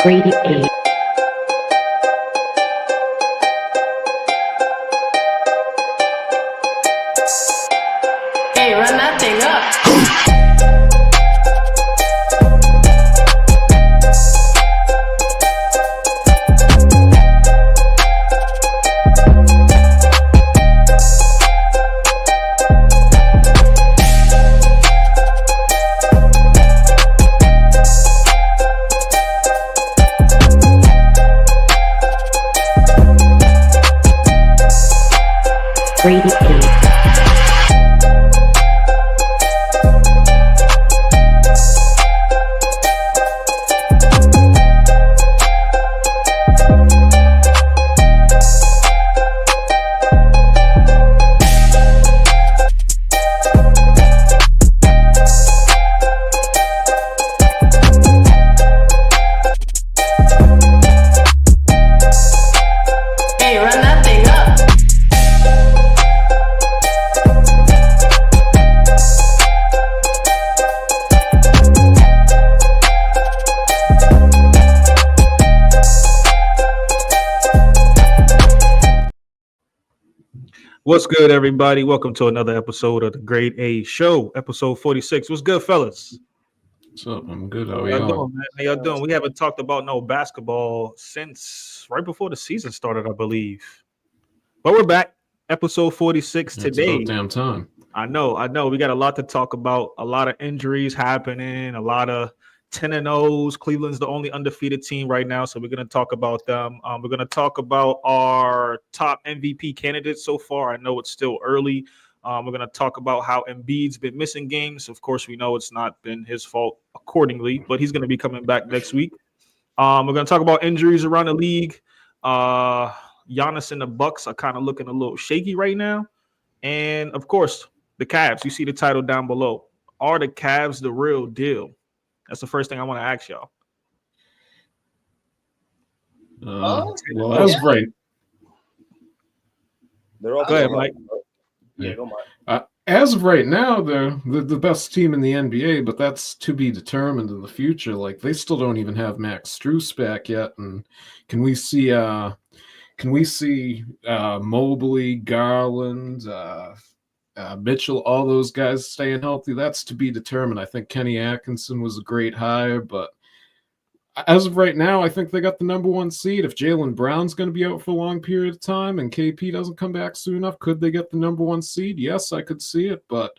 Rated A. Hey, run that thing up. Rated A. Hey, run that thing up. What's good, everybody? Welcome to another episode of the Grade A Show, episode 46. What's good, fellas? What's up? I'm good. How How are y'all y'all? doing, man? How y'all doing? We haven't talked about no basketball since right before the season started, I believe. But we're back, episode 46 It's today. about damn time. I know. We got a lot to talk about. A lot of injuries happening. A lot of 10-0s. Cleveland's the only undefeated team right now, so we're going to talk about them. We're going to talk about our top MVP candidates so far. I know it's still early. We're going to talk about how Embiid's been missing games. Of course, we know it's not been his fault accordingly, but he's going to be coming back next week. We're going to talk about injuries around the league. Giannis and the Bucks are kind of looking a little shaky right now. And, of course, the Cavs. You see the title down below. Are the Cavs the real deal? That's the first thing I want to ask y'all. Well, as of right, They're all Go ahead, Mike. Yeah, go Mike. as of right now, they're the best team in the NBA, but that's to be determined in the future. Like they still don't even have Max Strus back yet, and can we see Mobley, Garland, Mitchell, all those guys staying healthy? That's to be determined. I think Kenny Atkinson was a great hire, but as of right now, I think they got the number one seed. If Jaylen Brown's going to be out for a long period of time and KP doesn't come back soon enough, could they get the number one seed? Yes, I could see it, but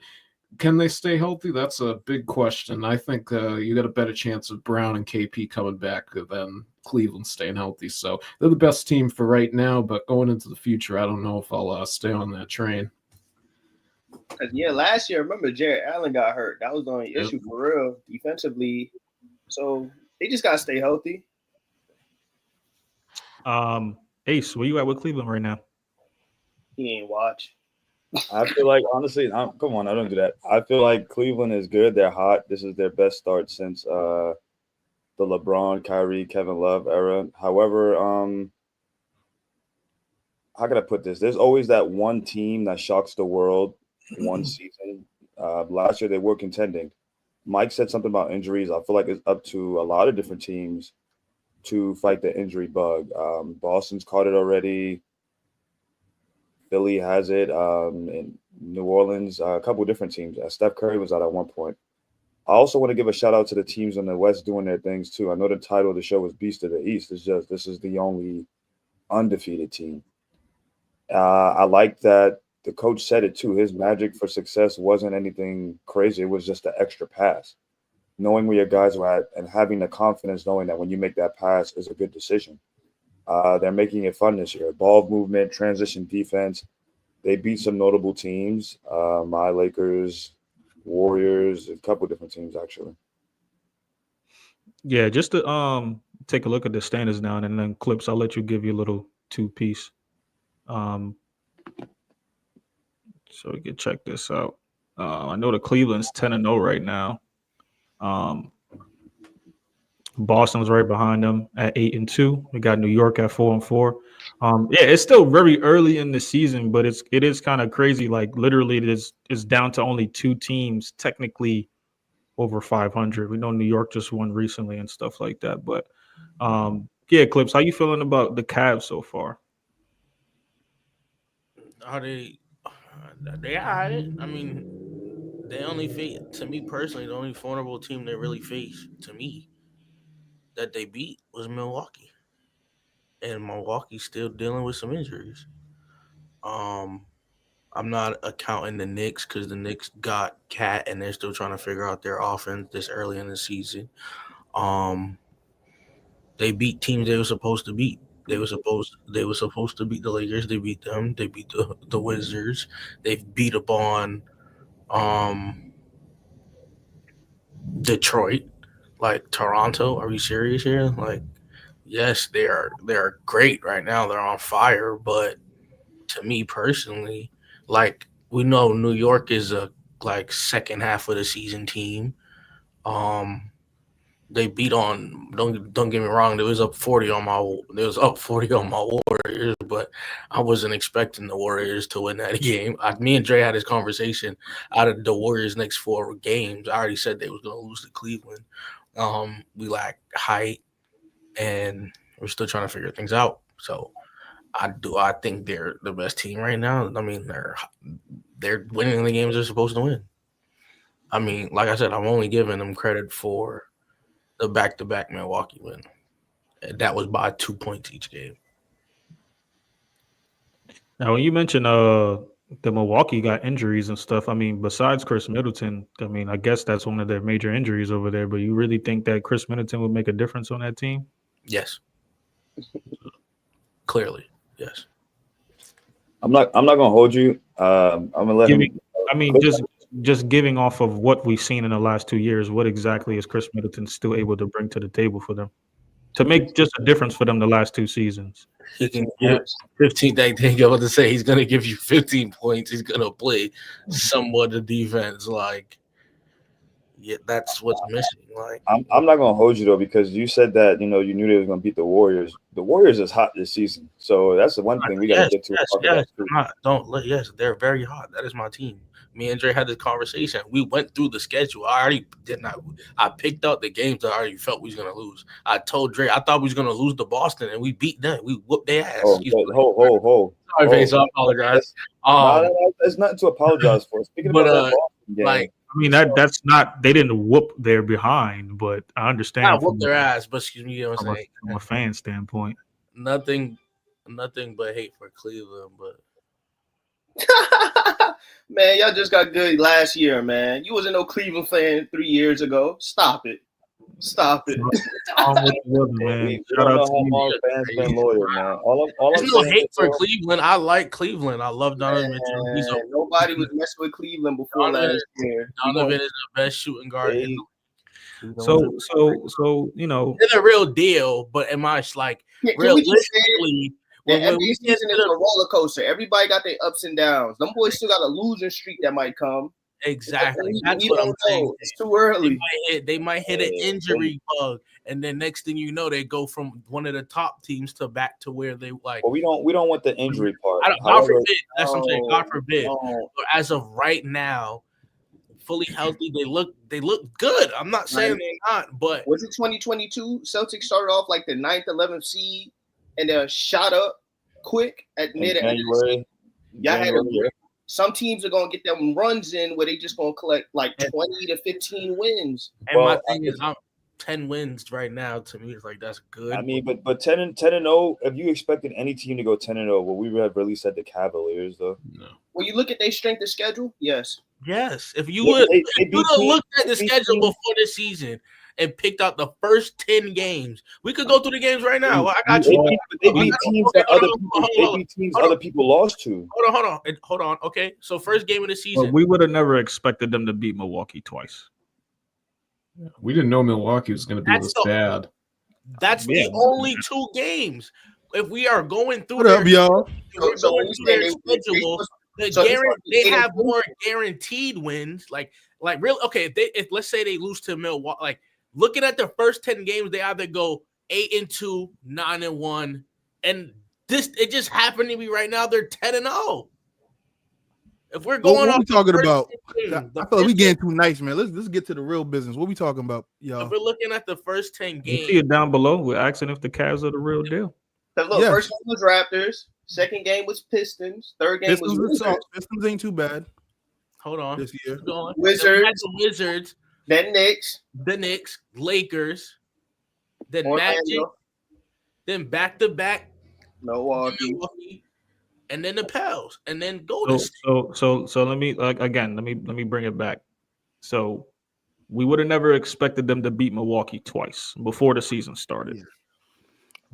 can they stay healthy? That's a big question. I think you got a better chance of Brown and KP coming back than Cleveland staying healthy. So they're the best team for right now, but going into the future, I don't know if I'll stay on that train. Yeah, last year, remember Jared Allen got hurt. That was the only issue for real defensively. So they just gotta stay healthy. Ace, where you at with Cleveland right now? He ain't watch. I feel like, honestly, come on, I don't do that. I feel like Cleveland is good. They're hot. This is their best start since the LeBron, Kyrie, Kevin Love era. However, how can I put this? There's always that one team that shocks the world one season. Last year, they were contending. Mike said something about injuries. I feel like it's up to a lot of different teams to fight the injury bug. Boston's caught it already. Philly has it. In New Orleans, a couple of different teams. Steph Curry was out at one point. I also want to give a shout out to the teams in the West doing their things too. I know the title of the show is Beast of the East. It's just this is the only undefeated team. I like that the coach said it too. His magic for success wasn't anything crazy. It was just an extra pass. Knowing where your guys were at and having the confidence knowing that when you make that pass is a good decision. They're making it fun this year. Ball movement, transition defense. They beat some notable teams. My Lakers, Warriors, a couple different teams actually. Yeah, just to take a look at the standings now and then clips. I'll let you give you a little two-piece. So we can check this out. I know the Cleveland's 10-0 right now. Boston's right behind them at 8-2. We got New York at 4-4. Yeah, it's still very early in the season, but it is kind of crazy. Like literally, it's down to only two teams technically over 500. We know New York just won recently and stuff like that, but Yeah, Clips, how you feeling about the Cavs so far? Are they? They are. I mean, they only face, to me personally, the only vulnerable team they really faced, to me, that they beat was Milwaukee, and Milwaukee's still dealing with some injuries. Um, I'm not accounting the Knicks because the Knicks got Cat and they're still trying to figure out their offense this early in the season. Um, they beat teams they were supposed to beat. They were supposed to beat the Lakers. They beat them. They beat the Wizards. They've beat up on um Detroit, like Toronto. Are we serious here? Like, yes, they are great right now. They're on fire, but to me personally, like we know New York is a like second half of the season team. Um, they beat on don't get me wrong. There was up 40 on my Warriors, but I wasn't expecting the Warriors to win that game. Me and Dre had this conversation. Out of the Warriors' next 4 games, I already said they was going to lose to Cleveland. We lack height, and we're still trying to figure things out. So I think they're the best team right now. I mean, they're winning the games they're supposed to win. I mean, like I said, I'm only giving them credit for the back-to-back Milwaukee win. And that was by 2 points each game. Now, when you mentioned the Milwaukee got injuries and stuff, I mean, besides Chris Middleton, I mean, I guess that's one of their major injuries over there. But you really think that Chris Middleton would make a difference on that team? Yes, clearly, yes. I'm not gonna hold you. I'm gonna let him. I mean, just giving off of what we've seen in the last 2 years, what exactly is Chris Middleton still able to bring to the table for them to make just a difference for them the last 2 seasons? He can give 15. I think I was to say he's going to give you 15 points. He's going to play somewhat of defense. Like, yeah, that's what's missing. Like, I'm not gonna hold you though, because you said that you knew they were gonna beat the Warriors. The Warriors is hot this season, so that's the one thing we gotta get to. Yes, they're very hot. That is my team. Me and Dre had this conversation. We went through the schedule. I picked out the games that I already felt we was gonna lose. I told Dre I thought we was gonna lose to Boston, and we beat them. We whooped their ass. Sorry, Face. I apologize. No, there's nothing to apologize for. Speaking about that Boston game, like, I mean, that's not, they didn't whoop their behind, but I understand. I whooped their ass, but excuse me, you know what I'm saying? From a fan standpoint. Nothing but hate for Cleveland, but Man, y'all just got good last year, man. You wasn't no Cleveland fan 3 years ago. Stop it. We don't know how long fans been loyal, man. There's no hate for Cleveland. I like Cleveland. I love Donovan Mitchell. Nobody was messing with Cleveland before last year. Donovan is the best shooting guard. So they're the real deal. But am I like realistically? The NBA season is a roller coaster. Everybody got their ups and downs. Them boys still got a losing streak that might come. Exactly. That's what I'm saying. It's too early. They might hit an injury bug, and then next thing you know, they go from one of the top teams to back to where they like. Well, we don't want the injury part. God forbid. That's what I'm saying. God forbid. But as of right now, fully healthy, they look good. I'm not saying they're not, but was it 2022? Celtics started off like the 9th, 11th seed, and they shot up quick at near the end of the season. Y'all had some teams are gonna get them runs in where they just gonna collect like 20 to 15 wins. And my thing is, I'm 10 wins right now. To me, it's like that's good. I mean, but 10-0. If you expected any team to go 10-0, well, we have really said the Cavaliers though. No. When you look at their strength of schedule, yes. If you would have looked at the schedule before this season and picked out the first 10 games, we could go through the games right now. I got you. They beat teams that other people lost to. Hold on. Okay, so first game of the season. Well, we would have never expected them to beat Milwaukee twice. We didn't know Milwaukee was going to be this bad. That's the only 2 games. If we are going through what up, y'all? Their schedule, they have more guaranteed wins. Like real. Okay, if let's say they lose to Milwaukee, like looking at the first 10 games, they either go 8-2, 9-1, and it just happened to be right now they're 10-0. If we're What going we off the talking first about? 10 I games, the feel like we first getting too nice, man. Let's get to the real business. What we talking about, if y'all? we're looking at the first 10 You see games, it down below. We're asking if the Cavs are the real deal. Because look, Yes. first game was Raptors, second game was Pistons, third game was Wizards, Pistons ain't too bad hold on. this year. Keep going. Wizards. Then we had the Wizards, then Knicks, the Knicks, Lakers, then Magic, Orlando, then back-to-back Milwaukee. Milwaukee, and then the Pels, and then Golden State. So let me again. Let me bring it back. So we would have never expected them to beat Milwaukee twice before the season started. Yeah.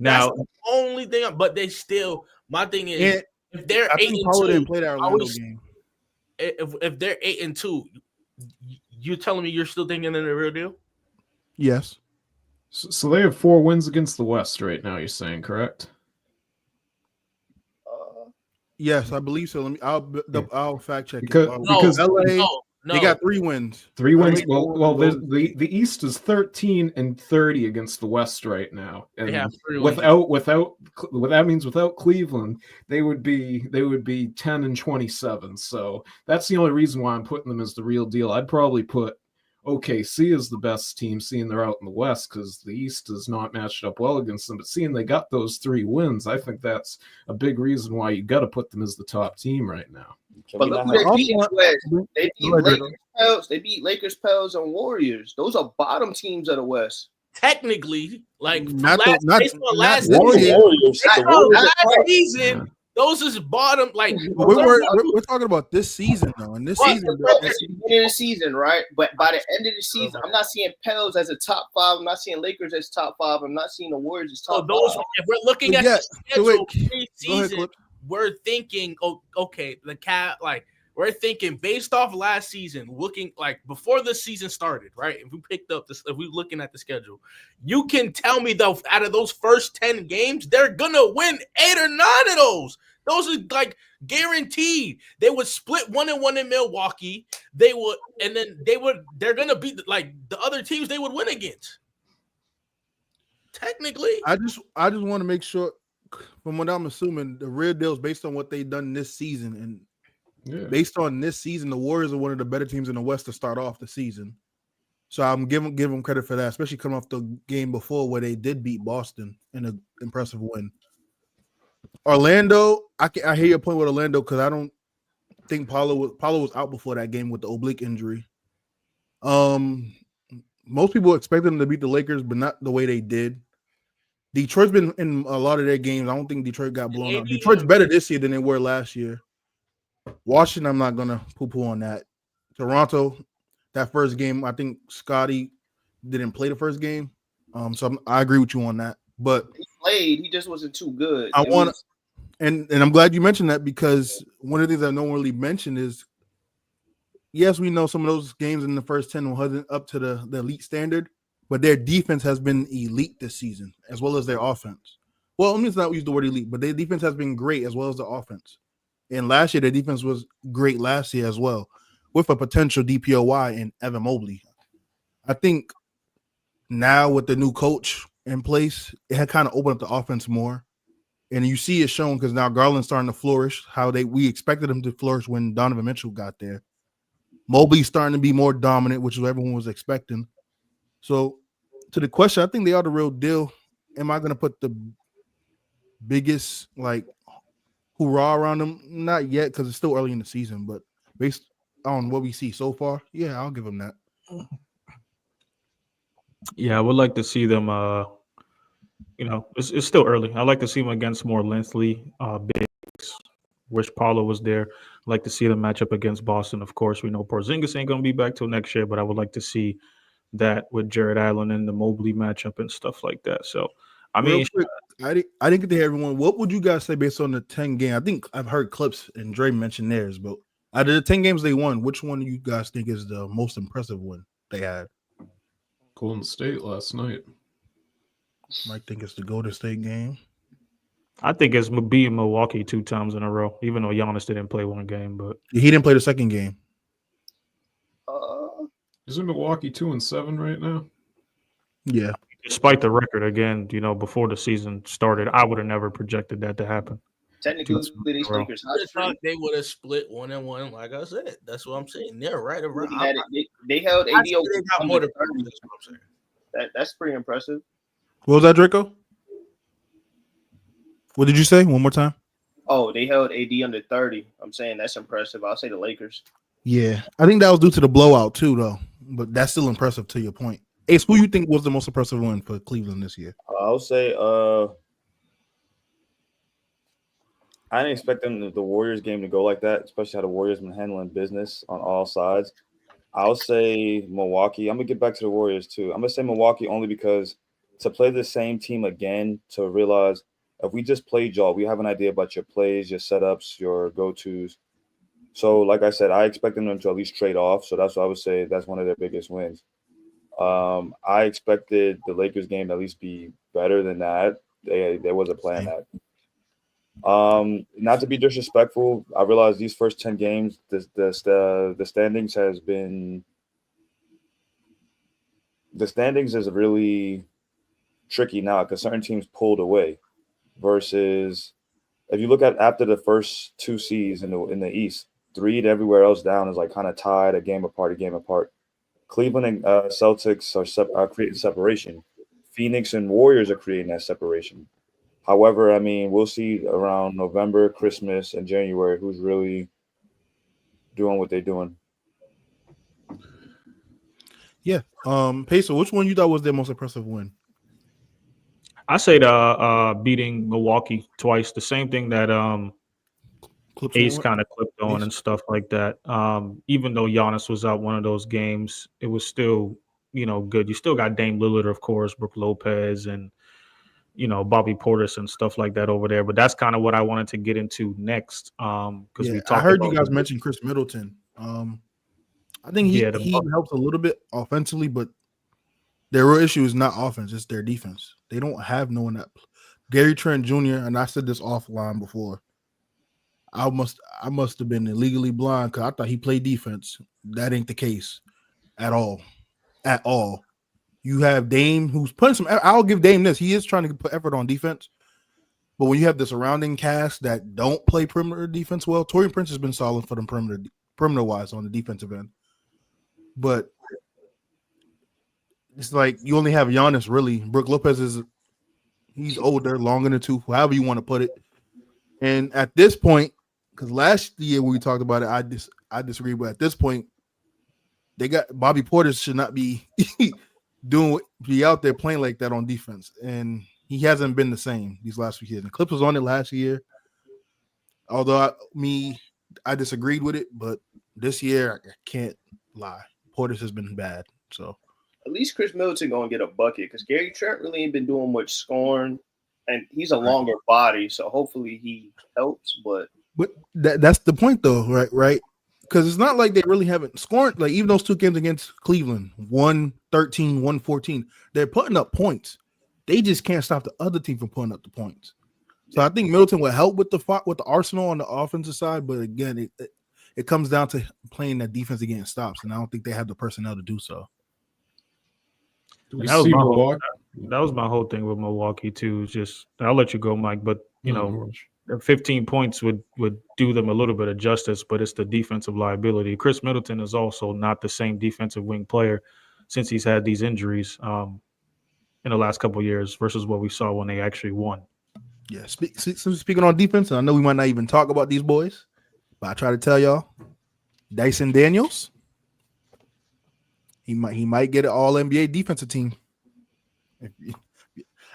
Now, That's the only thing, but they still. My thing is, And if they're I 8 think and Paulo 2, didn't play that Orlando always- game. if they're 8 and 2, you telling me you're still thinking they're the real deal? Yes. So they have 4 wins against the West right now. You're saying correct? Yes, I believe so. I'll fact check Because- it. because LA, no. they got 3 wins. 3 wins. Right. Well, the East is 13 and 30 against the West right now, They and have 3 wins. without what that means without Cleveland, they would be 10 and 27. So that's the only reason why I'm putting them as the real deal. I'd probably put OKC as the best team, seeing they're out in the West, because the East is not matched up well against them. But seeing they got those 3 wins, I think that's a big reason why you got to put them as the top team right now. Can But we look not who have- they beat in the West. They beat Go ahead, Lakers, Pels. They beat Lakers, Pels, and Warriors. Those are bottom teams of the West. Technically, like from Not last, the- not- based on not last this season, year. Warriors. based The on Warriors last are- season, those is bottom. Like But we're talking about this season though. And this But season, at the beginning of the season, right? But by the end of the season, I'm not seeing Pels as a top 5. I'm not seeing Lakers as top 5. I'm not seeing the Warriors as so top those. 5. If we're looking at Yeah, the so schedule wait, go ahead, pre-season, Clip. we're thinking, oh, okay, the cat like. We're thinking based off last season, looking like before the season started, right? If we picked up this, if we're looking at the schedule, you can tell me though, out of those first 10 games, they're gonna win 8 or 9 of those. Those are like guaranteed. They would split 1-1 in Milwaukee. They would, and then they're gonna beat like the other teams they would win against. Technically, I just want to make sure, from what I'm assuming, the real deal is based on what they've done this season, and based on this season, the Warriors are one of the better teams in the West to start off the season. So I'm giving them credit for that, especially coming off the game before where they did beat Boston in an impressive win. Orlando, I hear your point with Orlando because I don't think Paulo was out before that game with the oblique injury. Most people expected them to beat the Lakers, but not the way they did. Detroit's been in a lot of their games. I don't think Detroit got blown out. Detroit's better this year than they were last year. Washington, I'm not gonna poo-poo on that. Toronto, that first game, I think Scotty didn't play the first game. I agree with you on that. But He played. He just wasn't too good. And I'm glad you mentioned that, because one of the things that no one really mentioned is, yes, we know some of those games in the first 10 wasn't up to the elite standard, but their defense has been elite this season, as well as their offense. Well, let me not use the word elite, but their defense has been great as well as the offense. And last year, their defense was great last year as well, with a potential DPOY in Evan Mobley. I think now with the new coach in place, it had kind of opened up the offense more. And you see it shown because now Garland's starting to flourish how we expected him to flourish when Donovan Mitchell got there. Mobley's starting to be more dominant, which is what everyone was expecting. So to the question, I think they are the real deal. Am I going to put the biggest hoorah around them? Not yet, because it's still early in the season, but based on what we see so far, yeah, I'll give them that. yeah, I would like to see them. It's still early. I like to see them against more lengthy bigs. Wish Paulo was there. I'd like to see them match up against Boston. Of course, we know Porzingis ain't going to be back till next year, but I would like to see that with Jared Allen and the Mobley matchup and stuff like that. So, I mean, real quick, I didn't get to hear everyone. What would you guys say based on the 10 game? I think I've heard Clips and Dre mention theirs, but out of the 10 games they won, which one do you guys think is the most impressive one they had? Golden State last night. Might think it's the Golden State game. I think it's beating Milwaukee 2 times in a row, even though Giannis didn't play one game. But He didn't play the second game. Isn't Milwaukee 2-7 right now? Yeah. despite the record, again, before the season started, I would have never projected that to happen. Technically, these Lakers I hot just thought streak. they would have split 1-1. Like I said, that's what I'm saying. They're right around. Looking at it, they held I AD see over they got under more to 30. prove. That's what I'm saying. That's pretty impressive. What was that, Draco? What did you say? One more time. Oh, they held AD under 30. I'm saying that's impressive. I'll say the Lakers. Yeah, I think that was due to the blowout too, though. But that's still impressive to your point. Ace, who you think was the most impressive one for Cleveland this year? I'll say I didn't expect the Warriors game to go like that, especially how the Warriors been handling business on all sides. I'll say Milwaukee. I'm gonna get back to the Warriors too. I'm gonna say Milwaukee only because to play the same team again, to realize if we just played y'all, we have an idea about your plays, your setups, your go-tos. So, like I said, I expected them to at least trade off. So that's why I would say that's one of their biggest wins. I expected the Lakers game to at least be better than that. There was a plan that. Not to be disrespectful, I realize these first 10 games, the standings is really tricky now because certain teams pulled away. Versus, if you look at after the first two seeds in the East, 3 to everywhere else down is like kind of tied, a game apart. Cleveland and Celtics are creating separation. Phoenix and Warriors are creating that separation. However, I mean, we'll see around November, Christmas, and January who's really doing what they're doing. Yeah. Peso, which one you thought was their most impressive win? I say the beating Milwaukee twice. The same thing that Ace kind of clipped on and stuff like that. Even though Giannis was out one of those games, it was still, good. You still got Dame Lillard, of course, Brook Lopez, and Bobby Portis and stuff like that over there. But that's kind of what I wanted to get into next. Because we talked. I heard you guys mention Chris Middleton. I think he helps a little bit offensively, but their real issue is not offense; it's their defense. They don't have no one that. Gary Trent Jr. and I said this offline before. I must have been illegally blind because I thought he played defense. That ain't the case at all. At all. You have Dame who's putting some. I'll give Dame this. He is trying to put effort on defense. But when you have the surrounding cast that don't play perimeter defense well, Torian Prince has been solid for them perimeter wise on the defensive end. But it's like you only have Giannis really. Brook Lopez he's older, longer in the tooth, however you want to put it. And at this point, because last year when we talked about it, I disagree. But at this point, they got Bobby Portis should not be be out there playing like that on defense, and he hasn't been the same these last few years. The Clippers on it last year, although I disagreed with it, but this year I can't lie. Portis has been bad. So at least Chris Middleton gonna get a bucket because Gary Trent really ain't been doing much scoring, and he's a longer body, so hopefully he helps. But that's the point, though, right? Because it's not like they really haven't scored. Like even those 2 games against Cleveland, 113, 114, they're putting up points. They just can't stop the other team from putting up the points. So I think Middleton will help with the arsenal on the offensive side, but again, it comes down to playing that defense against stops, and I don't think they have the personnel to do so. That was my whole thing with Milwaukee too. Just I'll let you go, Mike, but 15 points would do them a little bit of justice, but it's the defensive liability. Chris Middleton is also not the same defensive wing player since he's had these injuries in the last couple of years versus what we saw when they actually won. Yeah, speaking on defense, and I know we might not even talk about these boys, but I try to tell y'all, Dyson Daniels, he might get an All NBA defensive team.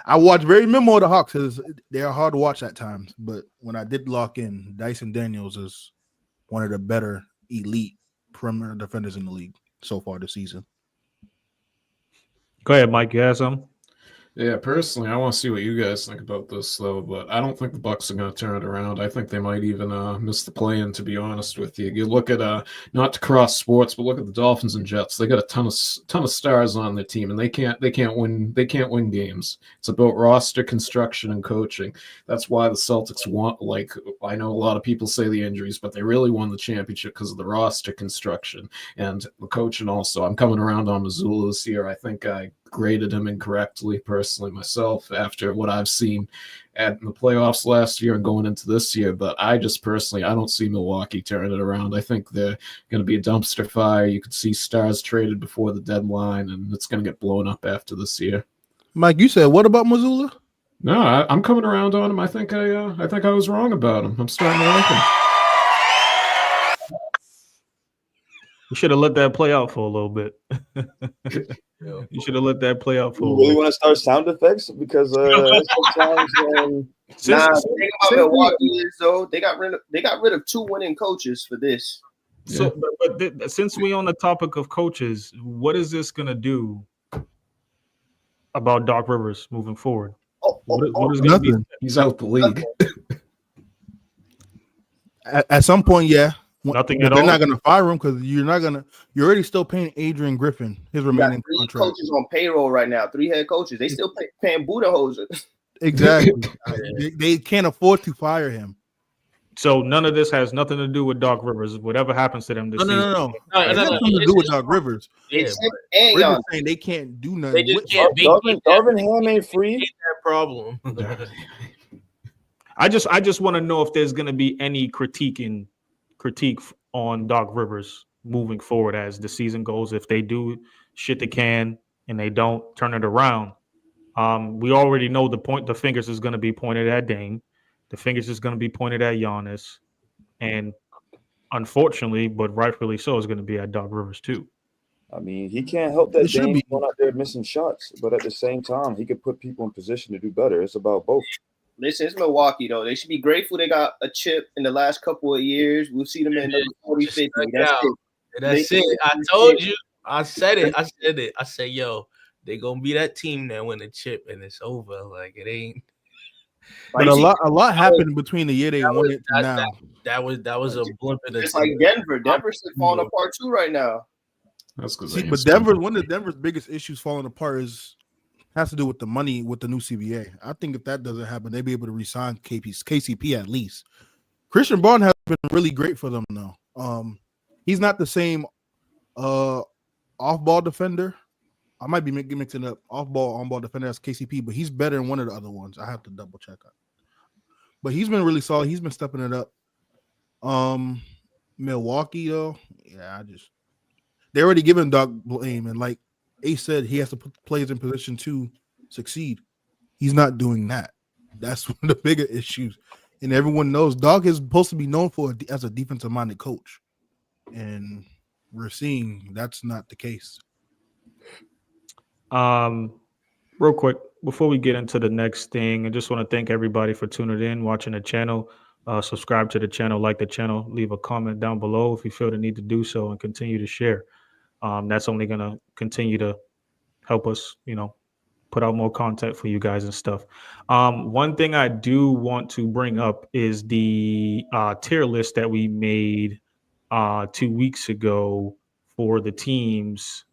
I watch very minimal of the Hawks because they are hard to watch at times. But when I did lock in, Dyson Daniels is one of the better elite perimeter defenders in the league so far this season. Go ahead, Mike. You have something? Yeah, personally, I want to see what you guys think about this, though. But I don't think the Bucks are going to turn it around. I think they might even miss the play-in. To be honest with you, you look at not to cross sports, but look at the Dolphins and Jets. They got a ton of stars on their team, and they can't win games. It's about roster construction and coaching. That's why the Celtics want. Like I know a lot of people say the injuries, but they really won the championship because of the roster construction and the coaching. Also, I'm coming around on Missoula this year. I think graded him incorrectly, personally, myself, after what I've seen at the playoffs last year and going into this year. But I just personally, I don't see Milwaukee turning it around. I think they're going to be a dumpster fire. You could see stars traded before the deadline, and it's going to get blown up after this year. Mike, you said what about Missoula? No, I'm coming around on him. I think I was wrong about him. I'm starting to like him. You should have let that play out for a little bit. You should have let that play out for a You little really bit. want to start sound effects? Because sometimes The thing about Milwaukee is though they got rid of 2 winning coaches for this. So, but since we on the topic of coaches, what is this going to do about Doc Rivers moving forward? What is going to be? Nothing. He's out the league. At some point, yeah. Nothing But at they're all? not going to fire him because you're already still paying Adrian Griffin his You got remaining 3 contract. coaches on payroll right now, 3 head coaches. They still paying Budenholzer. Exactly. they can't afford to fire him. So none of this has nothing to do with Doc Rivers. Whatever happens to them this season. No. It has nothing to do with Doc Rivers. It's him and We're just Giannis. saying they can't do nothing. They just with can't make Darvin Ham ain't free. that problem. I just want to know if there's going to be any critique on Doc Rivers moving forward as the season goes. If they do shit they can and they don't turn it around, we already know the fingers is going to be pointed at Dame. The fingers is going to be pointed at Giannis, and unfortunately, but rightfully so, is going to be at Doc Rivers too. I mean, he can't help that It should Dame's be. going out there missing shots, but at the same time, he could put people in position to do better. It's about both. Listen, it's Milwaukee though. They should be grateful they got a chip in the last couple of years. We'll see them in number 40, 50. That's it. That's it. I told you. I said it. I said, yo, they gonna be that team that win the chip and it's over. Like it ain't. But a lot happened between the year they won it to now. That was a blimp in the. It's like Denver. Denver's falling apart too right now. That's because. But one of Denver's biggest issues falling apart has to do with the money with the new CBA. I think if that doesn't happen, they'll be able to resign KCP at least. Christian Braun has been really great for them though. He's not the same off-ball defender. I might be mixing up off-ball, on-ball defender as KCP, but he's better than one of the other ones. I have to double check that. But he's been really solid. He's been stepping it up. Milwaukee though, yeah, they're already giving Doc blame, and like Ace said, he has to put players in position to succeed. He's not doing that. That's one of the bigger issues. And everyone knows Doc is supposed to be known as a defensive-minded coach. And we're seeing that's not the case. Real quick, before we get into the next thing, I just want to thank everybody for tuning in, watching the channel. Subscribe to the channel, like the channel, leave a comment down below if you feel the need to do so, and continue to share. That's only going to continue to help us, put out more content for you guys and stuff. One thing I do want to bring up is the tier list that we made 2 weeks ago for the teams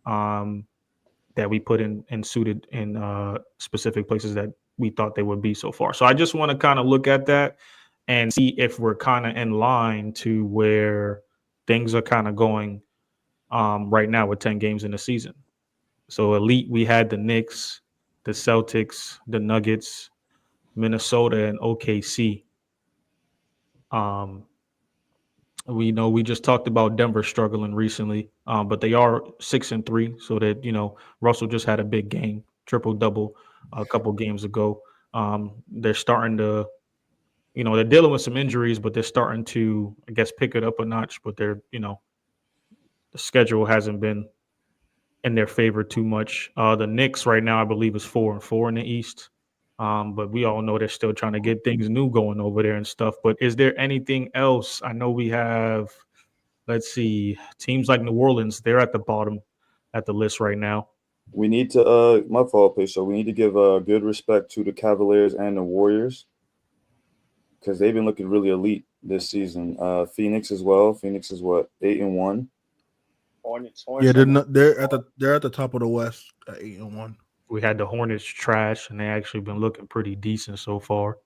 that we put in suited in specific places that we thought they would be so far. So I just want to kind of look at that and see if we're kind of in line to where things are kind of going right now with 10 games in the season. So elite, we had the Knicks, the Celtics, the Nuggets, Minnesota, and OKC. We know we just talked about Denver struggling recently, but they are 6-3. So that, Russell just had a big game, triple-double a couple games ago. They're starting to, they're dealing with some injuries, but they're starting to, I guess, pick it up a notch. But they're, the schedule hasn't been in their favor too much. The Knicks right now, I believe, is 4-4 in the East. But we all know they're still trying to get things new going over there and stuff. But is there anything else? I know we have, let's see, teams like New Orleans, they're at the bottom at the list right now. We need to, my fault, please. So we need to give good respect to the Cavaliers and the Warriors because they've been looking really elite this season. Phoenix as well. Phoenix is what, 8-1. Hornets. Yeah, they're at the top of the West at 8-1. We had the Hornets trash, and they actually been looking pretty decent so far.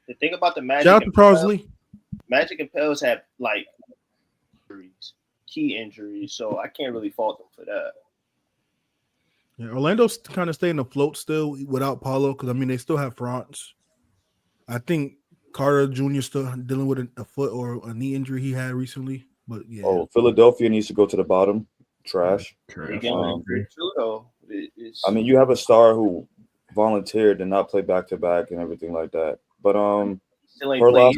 The thing about the Magic, shout out to Parsley. Magic and Pels have like injuries, key injuries, so I can't really fault them for that. Yeah, Orlando's kind of staying afloat still without Paulo because I mean they still have France. I think Carter Jr. still dealing with a foot or a knee injury he had recently. But yeah, Oh, Philadelphia needs to go to the bottom. Trash. They Trash. got I to agree. too, though. I mean, you have a star who volunteered to not play back to back and everything like that. But still ain't her played.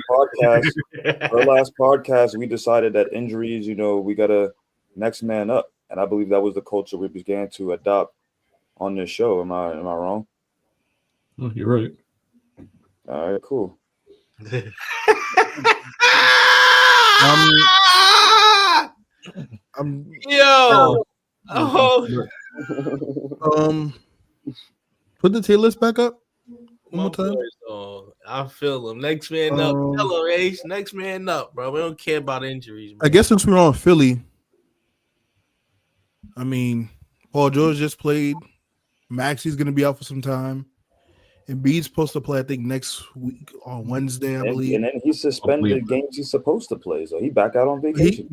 last podcast, we decided that injuries, we gotta next man up, and I believe that was the culture we began to adopt on this show. Am I wrong? Oh, you're right. All right, cool. I'm Yo. Oh, put the tier list back up one my more time. boys, oh, I feel him. Next man up. Tell him, Ace. Next man up, bro. We don't care about injuries, bro. I guess since we're on Philly, I mean, Paul George just played. Maxi's going to be out for some time. And Embiid's supposed to play, I think, next week on Wednesday, I believe. And then he suspended games he's supposed to play, so he back out on vacation.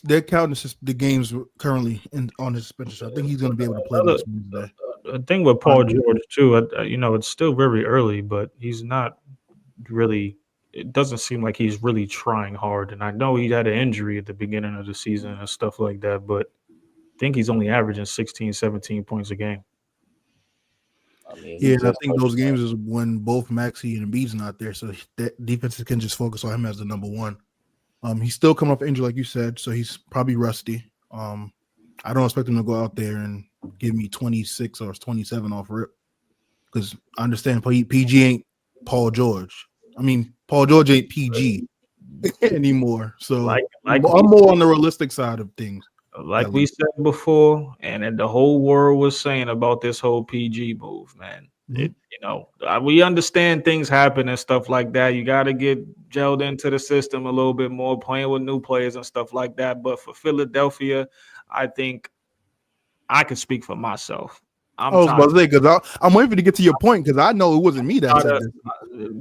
They're counting the games currently on his suspension. So I think he's going to be able to play next Wednesday. The thing with Paul George too, it's still very early, but he's not really. It doesn't seem like he's really trying hard. And I know he had an injury at the beginning of the season and stuff like that, but I think he's only averaging 16, 17 points a game. I mean, yeah, and I think those games is when both Maxey and Embiid's not there, so that defenses can just focus on him as the number one. He's still coming off injury, like you said, so he's probably rusty. I don't expect him to go out there and give me 26 or 27 off rip because I understand PG ain't Paul George. I mean, Paul George ain't PG anymore. So I'm more on the realistic side of things. Like we said before, and the whole world was saying about this whole PG move, man. We understand things happen and stuff like that. You got to get gelled into the system a little bit more, playing with new players and stuff like that. But for Philadelphia, I think I could speak for myself. I was about to say because I'm waiting for you to get to your point because I know it wasn't me that said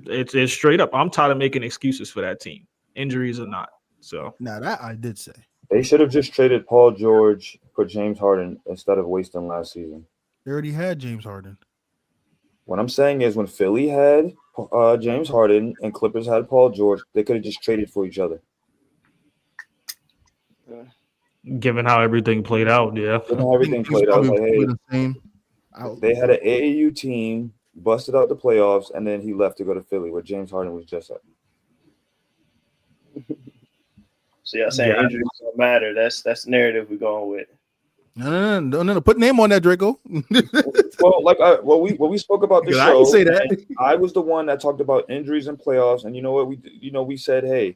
this. It's straight up. I'm tired of making excuses for that team, injuries or not. So now that I did say. They should have just traded Paul George for James Harden instead of wasting last season. They already had James Harden. What I'm saying is when Philly had James Harden and Clippers had Paul George, they could have just traded for each other. Given how everything played out, yeah. Given how everything played out, like, hey, they had an AAU team, busted out the playoffs, and then he left to go to Philly where James Harden was just at. So y'all saying injuries don't matter. That's the narrative we're going with. No. Put name on that, Draco. Well, we spoke about this show. I say that. I was the one that talked about injuries and playoffs, and you know what we said, hey,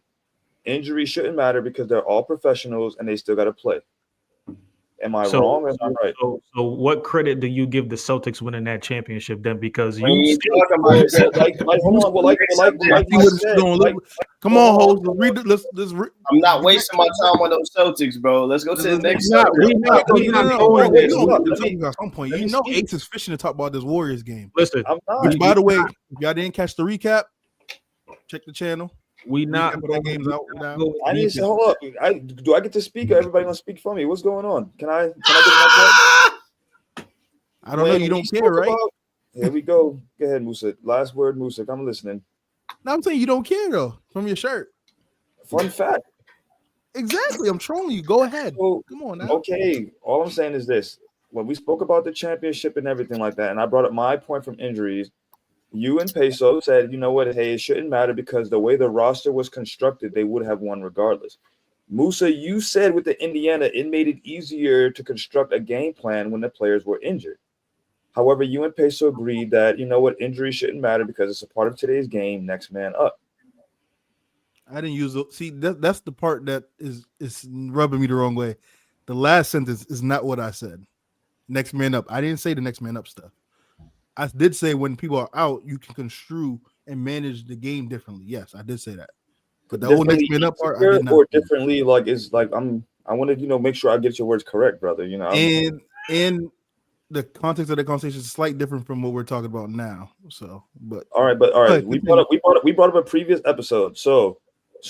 injuries shouldn't matter because they're all professionals and they still got to play. Am I wrong or am I right? So what credit do you give the Celtics winning that championship then? Because come on, host. Let's I'm not wasting my time on those Celtics, bro. Let's go to the next. At some point, Ace is fishing to talk about this Warriors game. Listen, which by the way, if y'all didn't catch the recap, check the channel. We not games out now. I need to hold up. Do I get to speak or everybody gonna speak for me? What's going on? Can I get my point? I don't know. You don't care, right? Here we go. Go ahead, Musa. Last word, Musa. I'm listening. No, I'm saying you don't care though. From your shirt. Fun fact. Exactly. I'm trolling you. Go ahead. So, come on now. Okay. All I'm saying is this: when we spoke about the championship and everything like that, and I brought up my point from injuries. You and Peso said, you know what, hey, it shouldn't matter because the way the roster was constructed, they would have won regardless. Musa, you said with the Indiana, it made it easier to construct a game plan when the players were injured. However, you and Peso agreed that, you know what, injury shouldn't matter because it's a part of today's game, next man up. I didn't use it. See, that's the part that is rubbing me the wrong way. The last sentence is not what I said. Next man up. I didn't say the next man up stuff. I did say when people are out, you can construe and manage the game differently. Yes, I did say that. But the whole next man up part, I did not. Or differently, I wanted make sure I get your words correct, brother. And the context of the conversation is slightly different from what we're talking about now. So, all right. We brought up a previous episode. So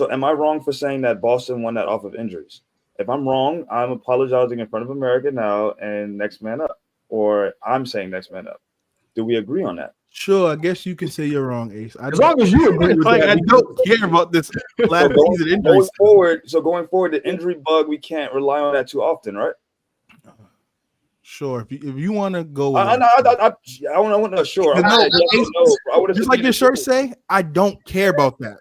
am I wrong for saying that Boston won that off of injuries? If I'm wrong, I'm apologizing in front of America now and next man up. or I'm saying next man up. Do we agree on that? Sure, I guess you can say you're wrong, Ace. As long as you agree with like that, I don't care about this last season injuries. Going forward, the injury bug, we can't rely on that too often, right? Sure, if you want to go, I want to sure. Just like your shirt say, I don't care about that.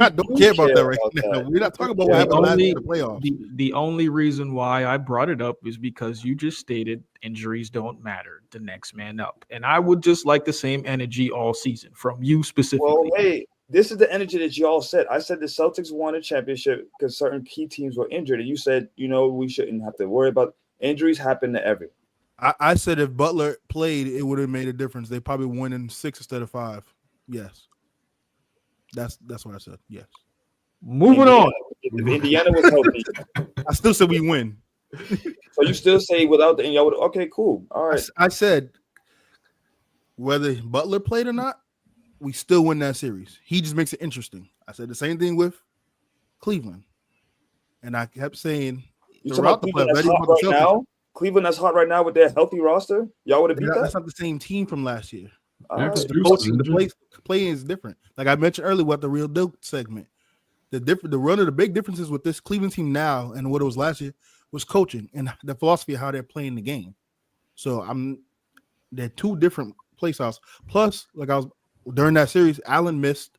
I don't care about that right now. We're not talking about what happened last year in the playoffs. The only reason why I brought it up is because you just stated injuries don't matter. The next man up, and I would just like the same energy all season from you specifically. Well, hey, this is the energy that y'all said. I said the Celtics won a championship because certain key teams were injured, and you said we shouldn't have to worry about injuries. Happen to everyone. I said if Butler played, it would have made a difference. They probably won in 6 instead of 5. Yes. That's what I said. Yes. Moving on. If Indiana was healthy, I still said we win. So you still say without the y'all would okay, cool. All right. I said whether Butler played or not, we still win that series. He just makes it interesting. I said the same thing with Cleveland. And I kept saying throughout the playoffs right now. Cleveland that's hot right now with their healthy roster. Y'all would have beat that. That's not the same team from last year. The play is different. Like I mentioned earlier with the real deal segment. The big differences with this Cleveland team now and what it was last year was coaching and the philosophy of how they're playing the game. So they're two different play styles. Plus, like I was during that series, Allen missed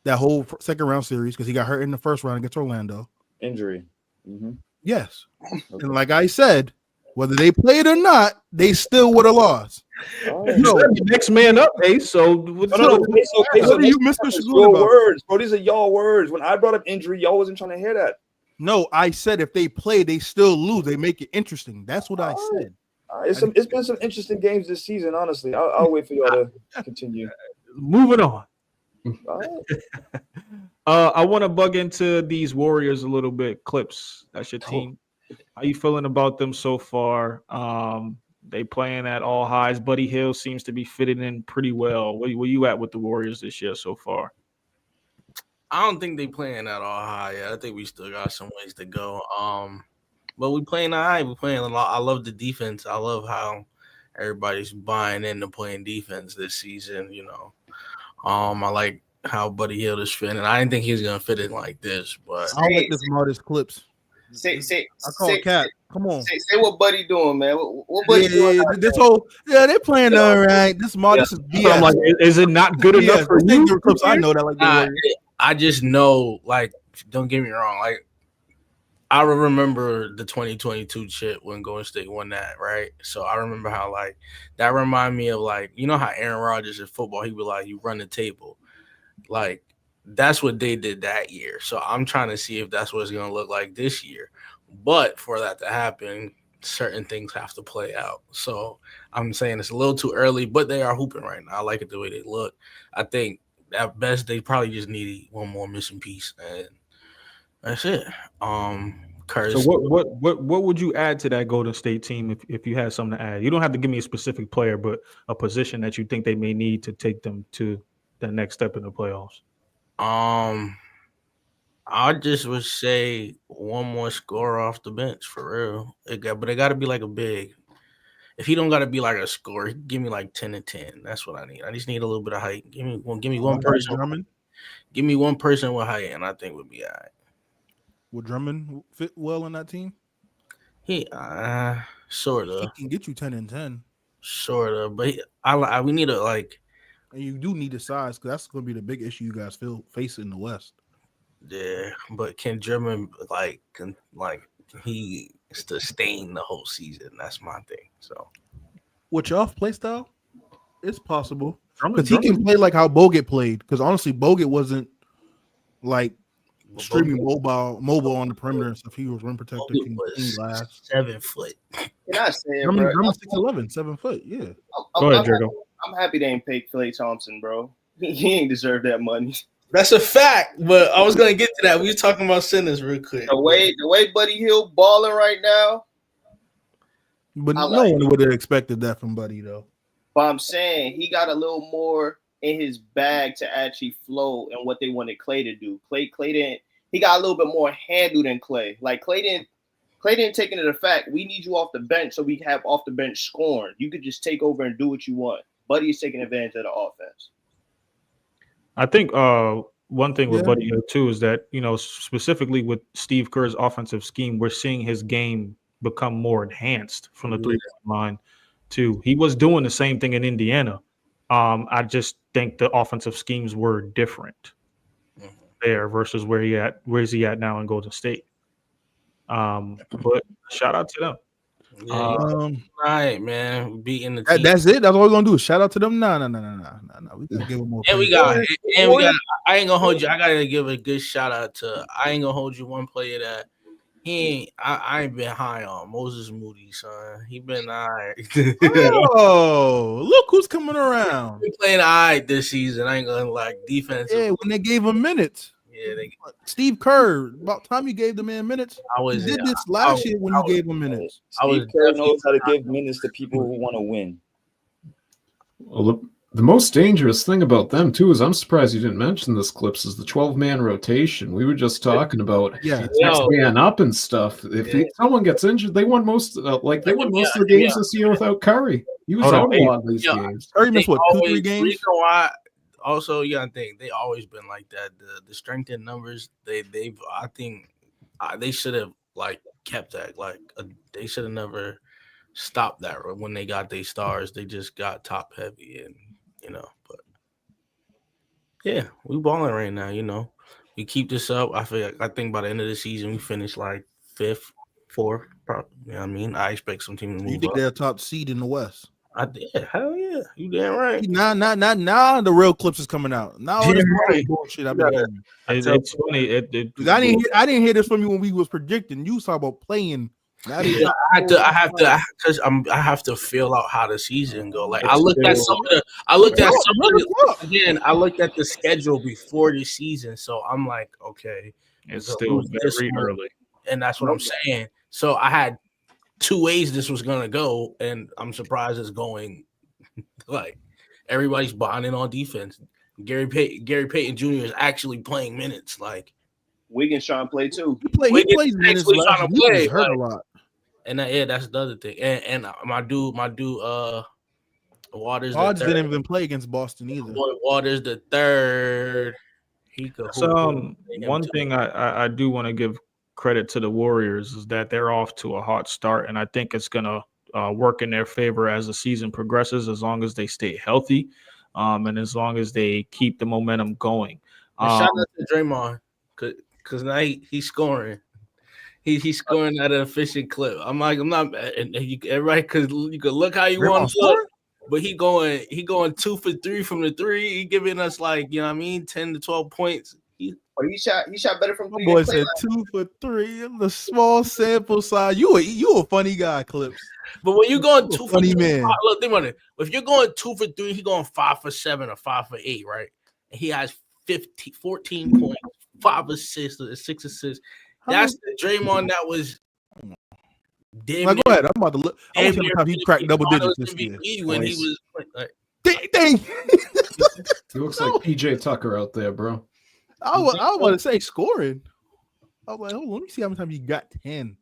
that whole second round series because he got hurt in the first round against Orlando. Injury. Mm-hmm. Yes. Okay. And like I said, whether they played or not, they still would have lost. Next man up, Ace. So what are you, Mr. Your words, bro. These are y'all words. When I brought up injury, y'all wasn't trying to hear that. No, I said if they play, they still lose. They make it interesting. That's what I said. It's been some interesting games this season. Honestly, I'll wait for y'all to continue. Moving on. I want to bug into these Warriors a little bit. Clips, that's your team. How you feeling about them so far? They playing at all highs. Buddy Hield seems to be fitting in pretty well. Where you at with the Warriors this year so far? I don't think they playing at all high yet. I think we still got some ways to go. But we playing all right. We playing a lot. I love the defense. I love how everybody's buying into playing defense this season. I like how Buddy Hield is fitting. I didn't think he was gonna fit in like this, but I don't like this Martis Clips. I call it Cat. Come on. Say what Buddy doing, man. What Buddy doing? They're playing all right. This Martis is BS. I'm like, is it not good enough for you? I know that. Like, I just know, like, don't get me wrong. Like, I remember the 2022 chip when Golden State won that, right? So I remember how, like, that reminded me of, like, you know how Aaron Rodgers in football, he would, like, you run the table. Like, that's what they did that year. So I'm trying to see if that's what it's going to look like this year. But for that to happen, certain things have to play out. So I'm saying it's a little too early, but they are hooping right now. I like it the way they look. I think at best they probably just need one more missing piece, and that's it. So what would you add to that Golden State team if you had something to add? You don't have to give me a specific player, but a position that you think they may need to take them to the next step in the playoffs. I just would say one more scorer off the bench for real. But it got to be like a big. If he don't got to be like a scorer, give me like 10 and 10. That's what I need. I just need a little bit of height. Give me one person. Drummond? Give me one person with height, and I think we'll be all right. Would Drummond fit well in that team? He sort of. He can get you 10 and 10. Sort of, but we need a like. And you do need a size because that's going to be the big issue you guys face in the West. Yeah, but can Drummond he sustain the whole season? That's my thing. So, with y'all play style, it's possible because he can play like how Bogut played. Because honestly, Bogut wasn't like extremely mobile on the perimeter and stuff. He was rim protector. He was 7 foot. Can I say, Drummond 6'11", 7 foot. Yeah. Go ahead, Jago. I'm happy they ain't paid Klay Thompson, bro. He ain't deserve that money. That's a fact, but I was gonna get to that. We were talking about Simmons real quick. The way Buddy Hield balling right now. But no one would have expected that from Buddy, though. But I'm saying he got a little more in his bag to actually flow and what they wanted Klay to do. Klay didn't. He got a little bit more handle than Klay. Like Klay didn't. Clay didn't take into the fact we need you off the bench so we have off the bench scoring. You could just take over and do what you want. Buddy is taking advantage of the offense. I think one thing with Buddy too is that, you know, specifically with Steve Kerr's offensive scheme, we're seeing his game become more enhanced from the 3-point line too. He was doing the same thing in Indiana. I just think the offensive schemes were different there versus where is he at now in Golden State. But shout out to them. Right, man, beating the team. That's it. That's all we're gonna do. Shout out to them. No. We gotta give them more. And we got. I ain't gonna hold you. I gotta give a good shout out to. I ain't gonna hold you. One player that I ain't been high on, Moses Moody, son. He been all right. Oh, look who's coming around. He playing all right this season. I ain't gonna like defense. Yeah, when they gave him minutes. Yeah, Steve Kerr. About time you gave the man minutes. He did this last year when you gave him minutes. Steve Kerr knows how to give minutes to people who want to win. Well, the most dangerous thing about them too is I'm surprised you didn't mention this, Clips, is the 12-man rotation. We were just talking about next man up and stuff. If someone gets injured, they won most of the games this year without Curry. He was out a lot of these games. Curry missed what, 2-3 games? Also, you gotta think they always been like that. The strength in numbers, I think they should have like kept that. Like they should have never stopped that when they got their stars. They just got top heavy, and But yeah, we balling right now. We keep this up. I think by the end of the season we finish like 5th, 4th. Probably, you know what I mean? I expect some team to move. You think they're a top seed in the West? I did. Hell yeah, you damn right. Nah. The real Clips is coming out. Now all this bullshit I've been hearing. It's funny. I didn't hear this from you when we was predicting. You talk about playing. I have to feel out how the season go. Like I looked at some of the schedule before the season, so I'm like, okay, it's still very early, and that's what I'm saying. So I had 2 ways this was gonna go, and I'm surprised it's going like everybody's bonding on defense. Gary Payton Jr. is actually playing minutes. Like Wiggins trying to play too. He plays minutes. Trying to play. Hurt a lot. And that's the other thing. And my dude, Waters. Hodge didn't even play against Boston either. Waters the third. He could. So one thing I do want to give credit to the Warriors is that they're off to a hot start, and I think it's gonna work in their favor as the season progresses, as long as they stay healthy, and as long as they keep the momentum going. Shout out to Draymond, because now he's scoring. He's scoring at an efficient clip. I'm not, and everybody, because you could look how you want to look, but he going 2 for 3 from the 3. He giving us 10 to 12 points. He shot better from 3. My boy said 2 for 3 in the small sample size. You a funny guy, Clips. But when you're going 2 for 3, man. Look, think about it. If you're going 2 for 3, he's going 5 for 7 or 5 for 8, right? And he has 14 points, 5 assists, 6 assists. That's the Draymond that was. Go ahead. I'm about to look. I want to see how he cracked double digits this year. When he was like, dang. He looks like PJ Tucker out there, bro. I want to say scoring. I was like, hold on, let me see how many times he got 10.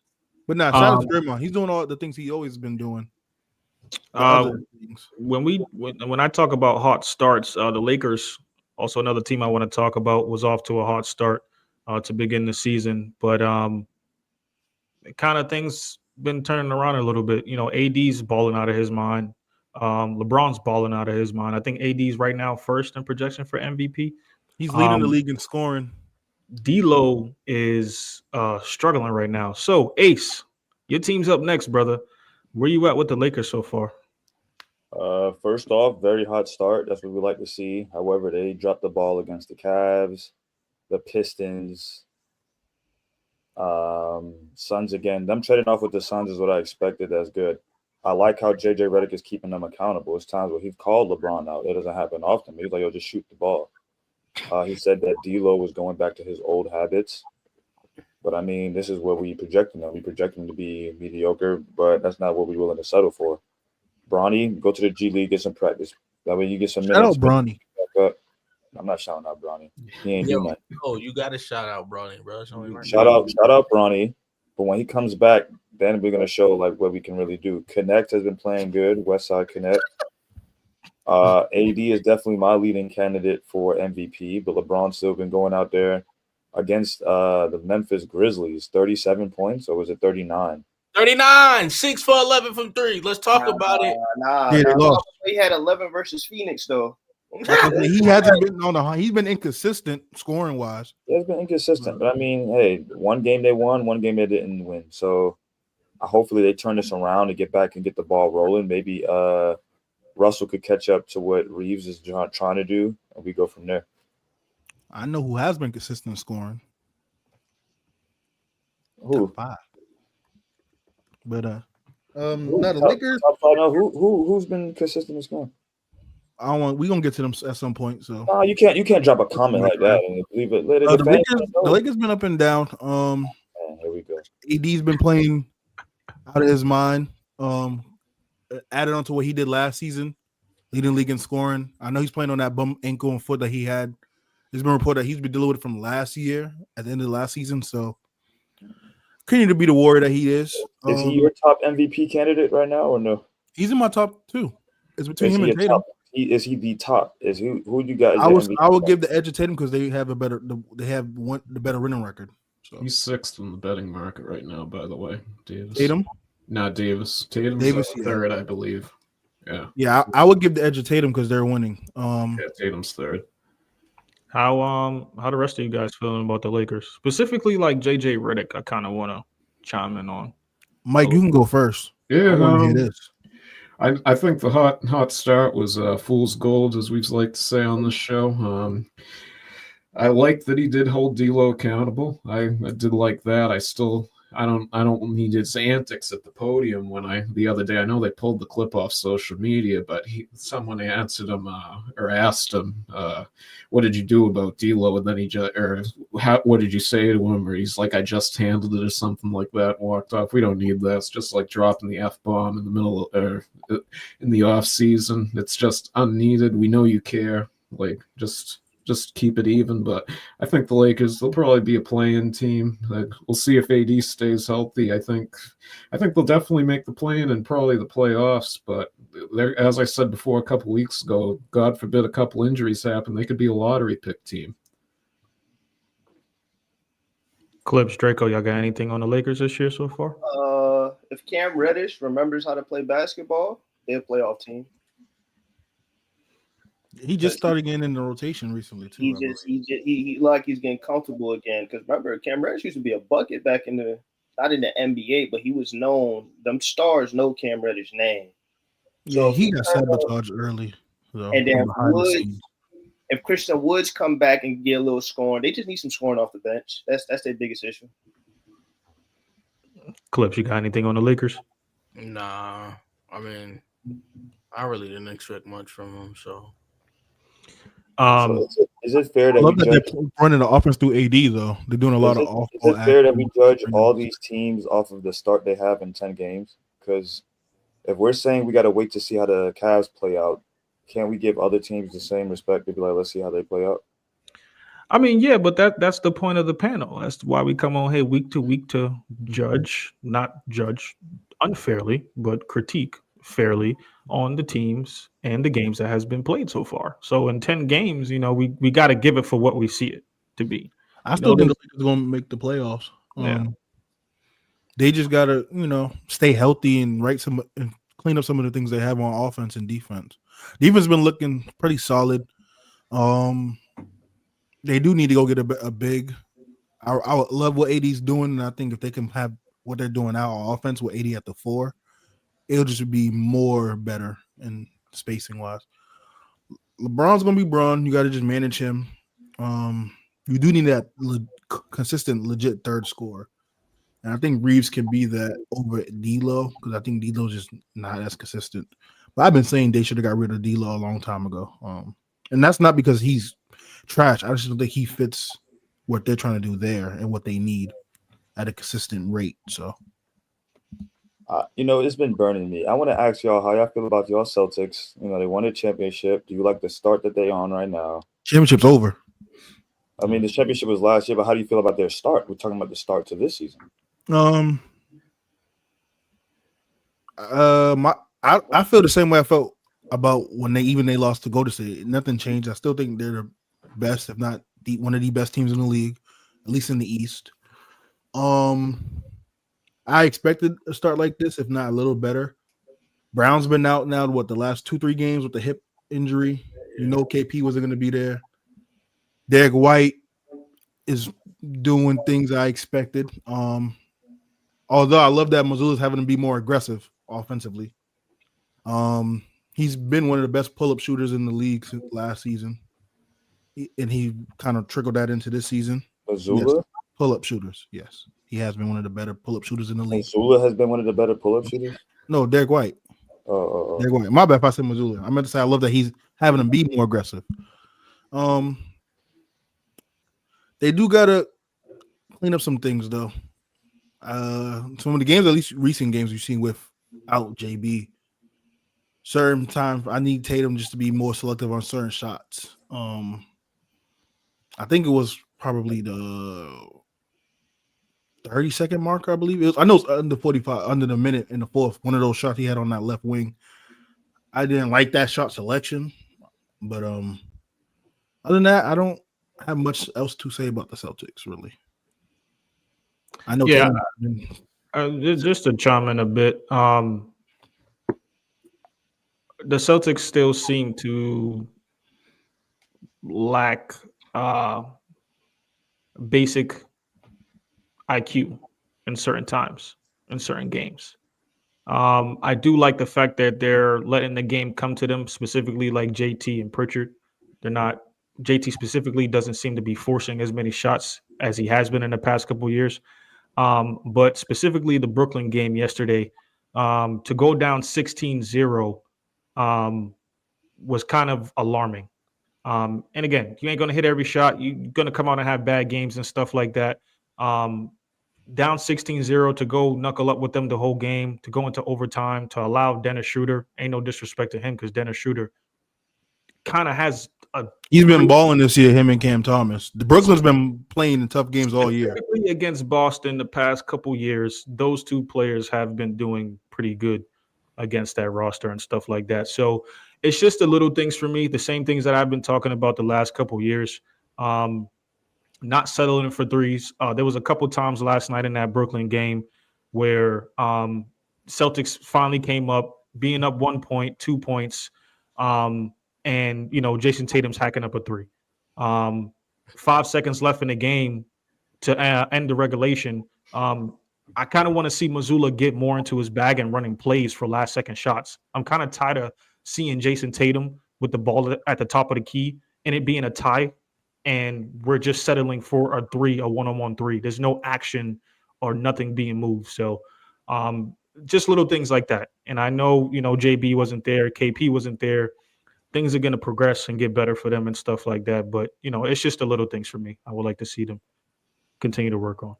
But shout out to Draymond. He's doing all the things he always been doing. When I talk about hot starts, the Lakers, also another team I want to talk about, was off to a hot start to begin the season, but kind of things been turning around a little bit. AD's balling out of his mind. LeBron's balling out of his mind. I think AD's right now first in projection for MVP. He's leading the league in scoring. D'Lo is struggling right now. So, Ace, your team's up next, brother. Where you at with the Lakers so far? First off, very hot start. That's what we like to see. However, they dropped the ball against the Cavs, the Pistons, Suns again. Them trading off with the Suns is what I expected. That's good. I like how JJ Redick is keeping them accountable. It's times where he's called LeBron out. It doesn't happen often. He's like, yo, just shoot the ball. He said that D'Lo was going back to his old habits. But, I mean, this is what we projecting him. We project him to be mediocre, but that's not what we're willing to settle for. Bronny, go to the G League, get some practice. That way you get some minutes. Shout out Bronny. I'm not shouting out Bronny. He ain't doing that. Oh, you got to shout out Bronny, bro. Shout out Bronny. But when he comes back, then we're gonna show like what we can really do. Connect has been playing good. Westside Connect. AD is definitely my leading candidate for MVP, but LeBron's still been going out there against the Memphis Grizzlies, 37 points, or was it 39? 39, 6 for 11 from three. Let's talk about it. Yeah, they lost. He had 11 versus Phoenix though. He hasn't been on the. He's been inconsistent scoring wise. Yeah, it's been inconsistent, but I mean, hey, one game they won, one game they didn't win. So hopefully they turn this around and get back and get the ball rolling. Maybe Russell could catch up to what Reeves is trying to do, and we go from there. I know who has been consistent scoring. Who? Top 5. But no, the Lakers. Who's been consistent in scoring? I don't want. We gonna get to them at some point. So no, you can't drop a comment like that and leave it. The Lakers been up and down. Here we go. AD's been playing out of his mind. Added on to what he did last season, leading league in scoring. I know he's playing on that bum ankle and foot that he had. There's been reported that he's been dealing with it from last year at the end of the last season. So continue to be the warrior that he is. Is he your top MVP candidate right now or no? He's in my top 2. It's between him and Tatum. Is he the top? Is who you got? I would give the edge to Tatum because they have the better winning record. So he's 6th in the betting market right now. By the way, Davis. Tatum, not Davis. Tatum's Davis, 3rd, I believe. Yeah. I would give the edge to Tatum because they're winning. Tatum's 3rd. How the rest of you guys feeling about the Lakers, specifically like JJ Redick? I kind of want to chime in on. Mike, you can go first. Yeah, I think the hot start was fool's gold, as we like to say on this show. I like that he did hold D'Lo accountable. I did like that. I don't need his antics at the podium the other day. I know they pulled the clip off social media, but someone answered him or asked him, "What did you do about D'Lo?" And then what did you say to him? Or he's like, "I just handled it," or something like that. And walked off. We don't need that. It's just like dropping the F-bomb in the middle or in the off season. It's just unneeded. We know you care. Like just keep it even. But I think the Lakers, they'll probably be a play-in team. We'll see if AD stays healthy. I think they'll definitely make the play-in and probably the playoffs. But as I said before a couple weeks ago, God forbid a couple injuries happen, they could be a lottery pick team. Clips, Draco, y'all got anything on the Lakers this year so far? If Cam Reddish remembers how to play basketball, they're a playoff team. He just started getting in the rotation recently too. He like he's getting comfortable again. Because remember, Cam Reddish used to be a bucket back not in the NBA, but he was known. Them stars know Cam Reddish's name. So he got sabotaged early. So and then if Christian Woods come back and get a little scoring, they just need some scoring off the bench. That's their biggest issue. Clips, you got anything on the Lakers? Nah, I mean, I really didn't expect much from them. So is it fair that they're running the offense through AD though? They're doing a lot of off. Is it fair that we judge all these teams off of the start they have in 10 games? Because if we're saying we got to wait to see how the Cavs play out, can't we give other teams the same respect to be like, let's see how they play out? I mean, yeah, but that's the point of the panel. That's why we come on here week to week to judge, not judge unfairly, but critique fairly on the teams and the games that has been played so far. So in 10 games, we got to give it for what we see it to be. I still think the Lakers are going to make the playoffs. They just got to, stay healthy and and clean up some of the things they have on offense and defense. Defense has been looking pretty solid. They do need to go get a big. I would love what AD's doing, and I think if they can have what they're doing now on offense with AD at the 4, it'll just be more better in spacing wise. LeBron's gonna be Bron. You got to just manage him. You do need that consistent, legit third scorer, and I think Reeves can be that over D'Lo because I think D'Lo's just not as consistent. But I've been saying they should have got rid of D'Lo a long time ago, and that's not because he's trash. I just don't think he fits what they're trying to do there and what they need at a consistent rate. So. It's been burning me. I want to ask y'all how y'all feel about y'all Celtics. They won a championship. Do you like the start that they're on right now? Championship's over. I mean, the championship was last year, but how do you feel about their start? We're talking about the start to this season. Um, I feel the same way I felt about when they lost to Golden State. Nothing changed. I still think they're the best, if not one of the best teams in the league, at least in the East. I expected a start like this, if not a little better. Brown's been out now, the last 2-3 games with the hip injury. You know, KP wasn't going to be there. Derek White is doing things I expected. Although I love that Missoula's having to be more aggressive offensively. He's been one of the best pull-up shooters in the league since last season, and he kind of trickled that into this season. Missoula? Yes, pull-up shooters. Yes, he has been one of the better pull-up shooters in the league. Missoula has been one of the better pull-up shooters? No, Derek White. Derek White. My bad if I said Missoula. I meant to say I love that he's having to be more aggressive. They do gotta clean up some things though. Some of the games, at least recent games we've seen without JB, certain times I need Tatum just to be more selective on certain shots. I think it was probably the 30-second mark, I believe. I know it's under 45, under the minute in the fourth. One of those shots he had on that left wing. I didn't like that shot selection, but other than that, I don't have much else to say about the Celtics, really. I know. Yeah, just to chime in a bit, the Celtics still seem to lack basic IQ in certain times, in certain games. I do like the fact that they're letting the game come to them, specifically like JT and Pritchard. They're not JT specifically doesn't seem to be forcing as many shots as he has been in the past couple of years. But specifically the Brooklyn game yesterday, to go down 16-0 was kind of alarming. And again, you ain't going to hit every shot. You're going to come out and have bad games and stuff like that. Down 16-0 to go knuckle up with them the whole game, to go into overtime, to allow Dennis Schroeder. Ain't no disrespect to him because Dennis Schroeder kind of has he's been balling this year, him and Cam Thomas. The Brooklyn's been playing in tough games all year. Against Boston the past couple years, those two players have been doing pretty good against that roster and stuff like that. So it's just the little things for me, the same things that I've been talking about the last couple years. Not settling for threes. There was a couple times last night in that Brooklyn game where Celtics finally came up, being up 1 point, 2 points, and Jason Tatum's hacking up a three. 5 seconds left in the game to end the regulation. I kind of want to see Missoula get more into his bag and running plays for last second shots. I'm kind of tired of seeing Jason Tatum with the ball at the top of the key and it being a tie, and we're just settling for a one-on-one three. There's no action or nothing being moved. So just little things like that. And I know, JB wasn't there, KP wasn't there. Things are going to progress and get better for them and stuff like that. But, it's just the little things for me. I would like to see them continue to work on.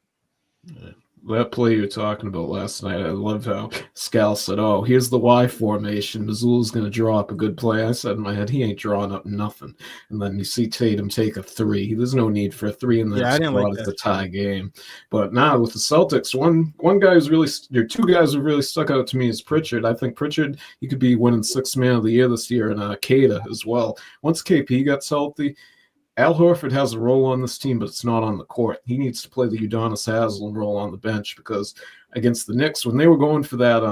Yeah. That play you were talking about last night, I loved how Scal said, "Oh, here's the Y formation. Missoula's going to draw up a good play." I said in my head, he ain't drawing up nothing. And then you see Tatum take a three. There's no need for a three in that spot. It's a tie game. But now with the Celtics, one guy who's really, or two guys who really stuck out to me is Pritchard. I think Pritchard, he could be winning Sixth Man of the Year this year, and Kada as well. Once KP gets healthy, Al Horford has a role on this team, but it's not on the court. He needs to play the Udonis Haslem role on the bench, because against the Knicks, when they were going for that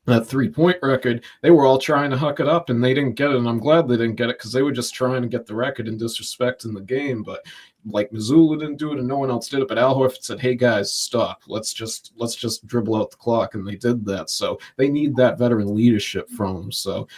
3-point record, they were all trying to huck it up, and they didn't get it. And I'm glad they didn't get it, because they were just trying to get the record and disrespecting the game. But like Missoula didn't do it, and no one else did it. But Al Horford said, "Hey guys, stop. Let's just dribble out the clock," and they did that. So they need that veteran leadership from them. So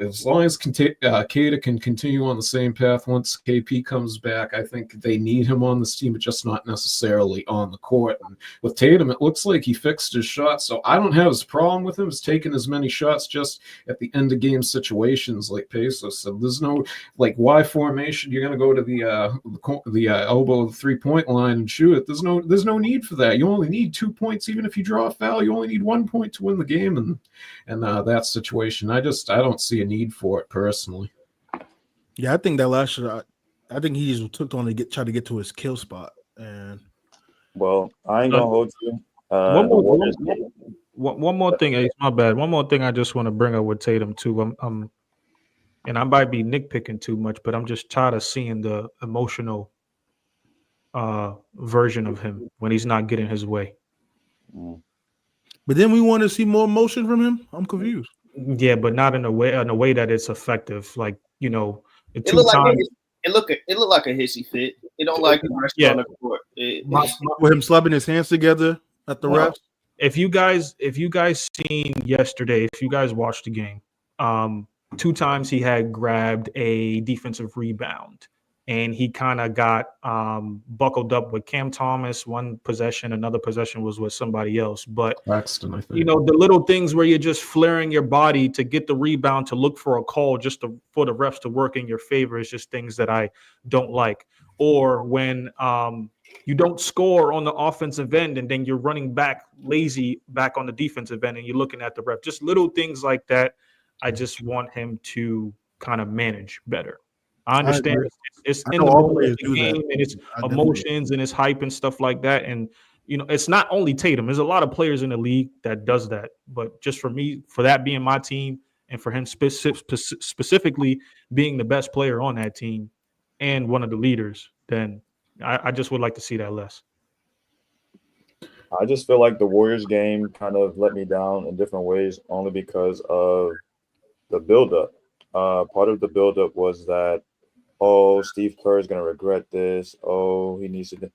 as long as Kada can continue on the same path once KP comes back, I think they need him on this team, but just not necessarily on the court. And with Tatum, it looks like he fixed his shot, so I don't have this problem with him. He's taking as many shots just at the end of game situations, like Peso said. There's no Y formation. You're going to go to the elbow of the 3-point line and shoot it. There's no need for that. You only need 2 points, even if you draw a foul. You only need 1 point to win the game, and that situation. I don't see a need for it personally. Yeah, I think that last shot, I think he just took on to try to get to his kill spot. And well, I ain't gonna hold you. One The more, Warriors game. one more thing. Ace, my bad. One more thing I just want to bring up with Tatum too. And I might be nitpicking too much, but I'm just tired of seeing the emotional version of him when he's not getting his way. Mm. But then we want to see more emotion from him. I'm confused. Yeah, but not in a way that it's effective. Like, you know, the It two looked like times. it looked like a hissy fit. It don't like the rest Yeah. on the court. With him slapping his hands together at the Well, refs. if you guys seen yesterday, if you guys watched the game, two times he had grabbed a defensive rebound and he kind of got buckled up with Cam Thomas one possession, another possession was with somebody else. But Claxton, I think. you know, the little things where you're just flaring your body to get the rebound, to look for a call, just for the refs to work in your favor is just things that I don't like. Or when you don't score on the offensive end and then you're running back lazy back on the defensive end and you're looking at the ref. Just little things like that. I just want him to kind of manage better. I understand it's I in know the all moment of players the do that. game and it's I definitely- emotions and it's hype and stuff like that. And you know, it's not only Tatum. There's a lot of players in the league that does that. But just for me, for that being my team, and for him specifically being the best player on that team and one of the leaders, then I just would like to see that less. I just feel like the Warriors game kind of let me down in different ways, only because of the buildup. Part of the buildup was that, oh, Steve Kerr is going to regret this. Oh, he needs to.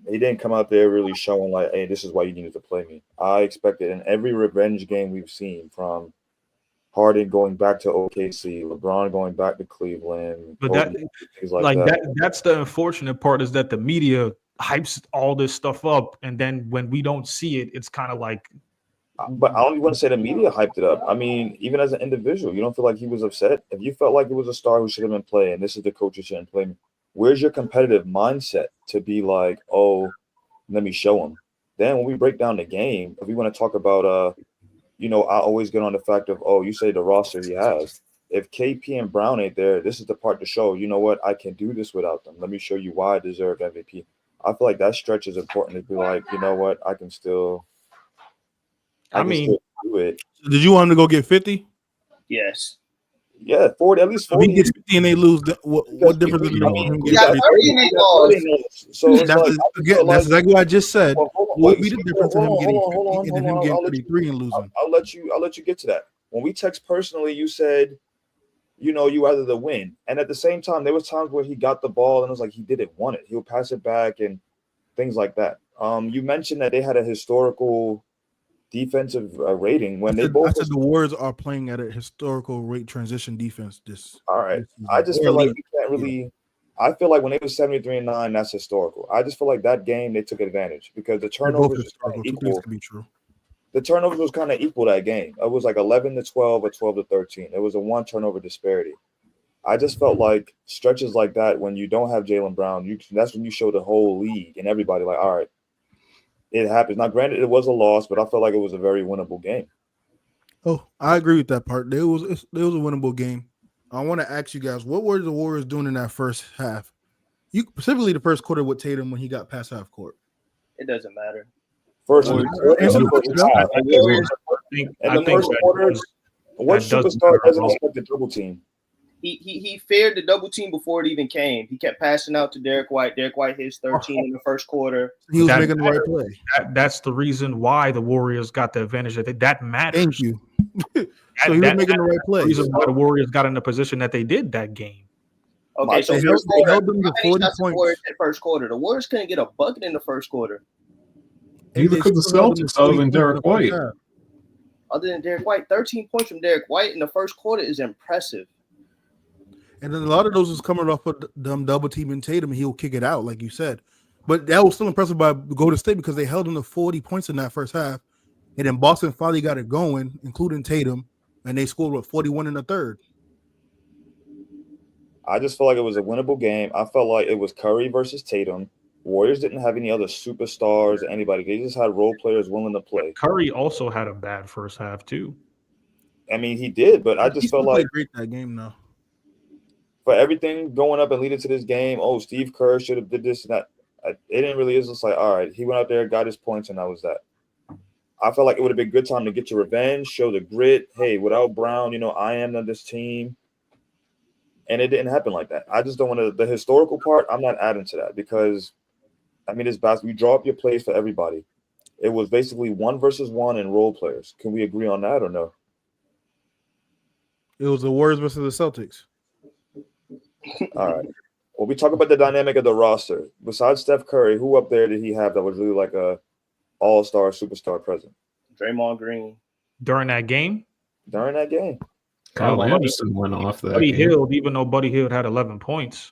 He didn't come out there really showing like, hey, this is why you needed to play me. I expected in every revenge game we've seen, from Harden going back to OKC, LeBron going back to Cleveland, But Kobe, that, things like that. that's the unfortunate part, is that the media hypes all this stuff up, and then when we don't see it, it's kind of like. But I don't even want to say the media hyped it up. I mean, even as an individual, you don't feel like he was upset? If you felt like it was a star who should have been playing, this is the coach who shouldn't play me, where's your competitive mindset to be like, oh, let me show him? Then when we break down the game, if we want to talk about, I always get on the fact of, oh, you say the roster he has. If KP and Brown ain't there, this is the part to show, you know what, I can do this without them. Let me show you why I deserve MVP. I feel like that stretch is important to be like, you know what, I can still – I mean, do it. Did you want him to go get 50? Yes. Yeah, 40, at least 40. If he gets 50 and they lose, what difference does it make from him He got getting 30 and they lost. So it's like, that's exactly what I just said. What would be the difference in him hold getting on, 50 and then him getting 33 and losing? I'll let you get to that. When we text personally, you said, you rather the win. And at the same time, there was times where he got the ball and it was like he didn't want it. He'll pass it back and things like that. You mentioned that they had a historical defensive rating when they both. I said the Warriors are playing at a historical rate transition defense. All right. I just feel like we can't really. I feel like when they were 73-9, that's historical. I just feel like that game they took advantage because the turnovers was kind of equal. Can be true. The turnovers was kind of equal that game. It was like 11-12 or 12-13. It was a one turnover disparity. I just felt like stretches like that, when you don't have Jaylen Brown, that's when you show the whole league and everybody like, all right, it happens. Now, granted, it was a loss, but I felt like it was a very winnable game. Oh, I agree with that part. It was a winnable game. I want to ask you guys, what were the Warriors doing in that first half? Specifically the first quarter with Tatum when he got past half court. It doesn't matter. First quarter. What superstar doesn't expect a double team? He feared the double team before it even came. He kept passing out to Derek White. Derek White hits 13 in the first quarter. He was making the right play. That's the reason why the Warriors got the advantage. That matters. Thank you. So he was making the right play. The reason why the Warriors got in the position that they did that game. Okay, so they held them to 40 points. In first quarter. The Warriors couldn't get a bucket in the first quarter. Neither could the Celtics, other than Derek White. Other than Derek White, 13 points from Derek White in the first quarter is impressive. And then a lot of those was coming off of them double teaming Tatum, and he'll kick it out, like you said. But that was still impressive by Golden State because they held them to 40 points in that first half. And then Boston finally got it going, including Tatum, and they scored 41 in the third. I just felt like it was a winnable game. I felt like it was Curry versus Tatum. Warriors didn't have any other superstars or anybody. They just had role players willing to play. Curry also had a bad first half too. I mean, he did, but I just felt like great that game though. For everything going up and leading to this game, oh, Steve Kerr should have did this and that. It didn't really. It's just like, all right, he went out there, got his points, and that was that. I felt like it would have been a good time to get your revenge, show the grit. Hey, without Brown, I am on this team. And it didn't happen like that. I just don't want to. The historical part, I'm not adding to that because, it's basketball. You draw up your plays for everybody. It was basically 1 versus 1 and role players. Can we agree on that or no? It was the Warriors versus the Celtics. All right. Well, we talk about the dynamic of the roster. Besides Steph Curry, who up there did he have that was really like a all-star, superstar present? Draymond Green. During that game? During that game. Kyle Anderson went off that Buddy game. Hield, even though Buddy Hield had 11 points.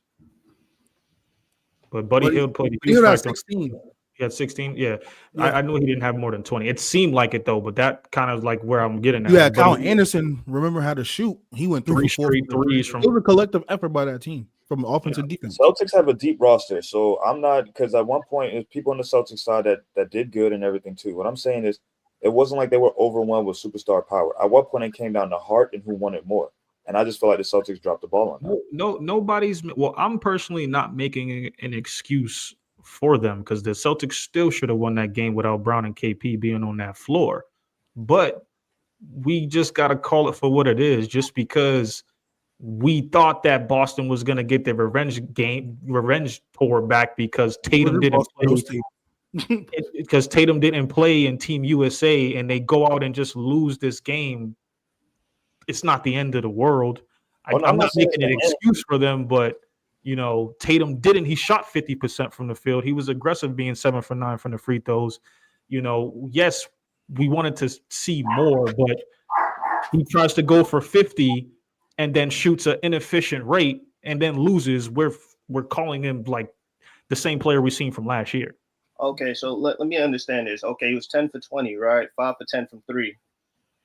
But Buddy Hield played a He huge had factor. 16. He had 16. Yeah. I knew he didn't have more than 20. It seemed like it, though, but that kind of like where I'm getting at. Yeah, Kyle Anderson, remember how to shoot. He went 3 straight threes from. It was a collective effort by that team from offense and defense. Celtics have a deep roster, so I'm not, because at one point there's people on the Celtics side that did good and everything too. What I'm saying is it wasn't like they were overwhelmed with superstar power. At what point it came down to heart and who wanted more. And I just feel like the Celtics dropped the ball on that. Nobody's. Well, I'm personally not making an excuse for them because the Celtics still should have won that game without Brown and KP being on that floor. But we just got to call it for what it is, just because we thought that Boston was going to get their revenge tour back because Tatum didn't play. Because Tatum didn't play in Team USA and they go out and just lose this game. It's not the end of the world. I'm not making an excuse for them, but Tatum didn't. He shot 50% from the field. He was aggressive, being 7 for 9 from the free throws. Yes, we wanted to see more, but he tries to go for 50 and then shoots an inefficient rate and then loses. We're calling him like the same player we've seen from last year. Okay, so let me understand this. Okay, he was 10 for 20, right? 5 for 10 from 3.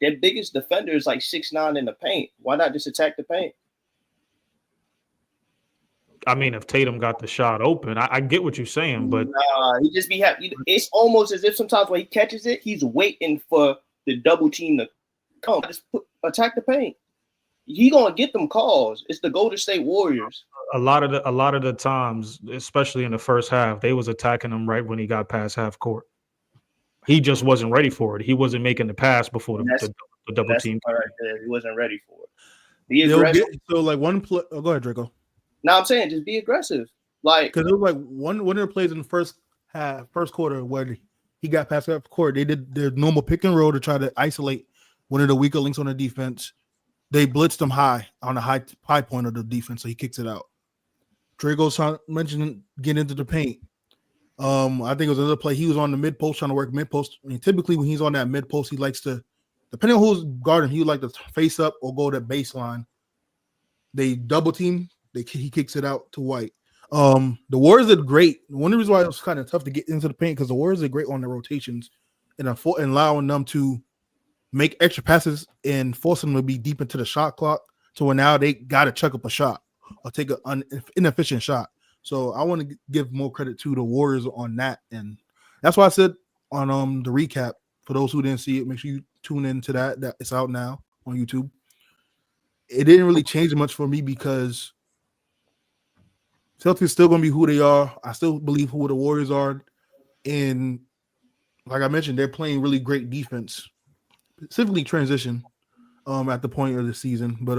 Their biggest defender is like 6'9" in the paint. Why not just attack the paint? I mean, if Tatum got the shot open, I get what you're saying, but he just be happy. It's almost as if sometimes when he catches it, he's waiting for the double team to come. Just attack the paint. He gonna get them calls. It's the Golden State Warriors. A lot of the times, especially in the first half, they was attacking him right when he got past half court. He just wasn't ready for it. He wasn't making the pass before the double team. Right there. He wasn't ready for it. Be aggressive. So like one play. Oh, go ahead, Draco. No, I'm saying just be aggressive. Like, because it was like one of the plays in the first quarter where he got past half court. They did their normal pick and roll to try to isolate one of the weaker links on the defense. They blitzed him high on the high point of the defense, so he kicks it out. Draco's mentioned getting into the paint. I think it was another play. He was on the mid post trying to work mid post. I mean, typically when he's on that mid post, he likes to, depending on who's guarding, he would like to face up or go to baseline. They double team. He kicks it out to White. The Warriors are great. One of the reasons why it was kind of tough to get into the paint because the Warriors are great on the rotations and allowing them to make extra passes and force them to be deep into the shot clock. So when now they got to chuck up a shot or take an inefficient shot. So I want to give more credit to the Warriors on that, and that's why I said on the recap for those who didn't see it, make sure you tune into that. That it's out now on YouTube. It didn't really change much for me because Celtics still going to be who they are. I still believe who the Warriors are, and like I mentioned, they're playing really great defense, specifically transition at the point of the season. But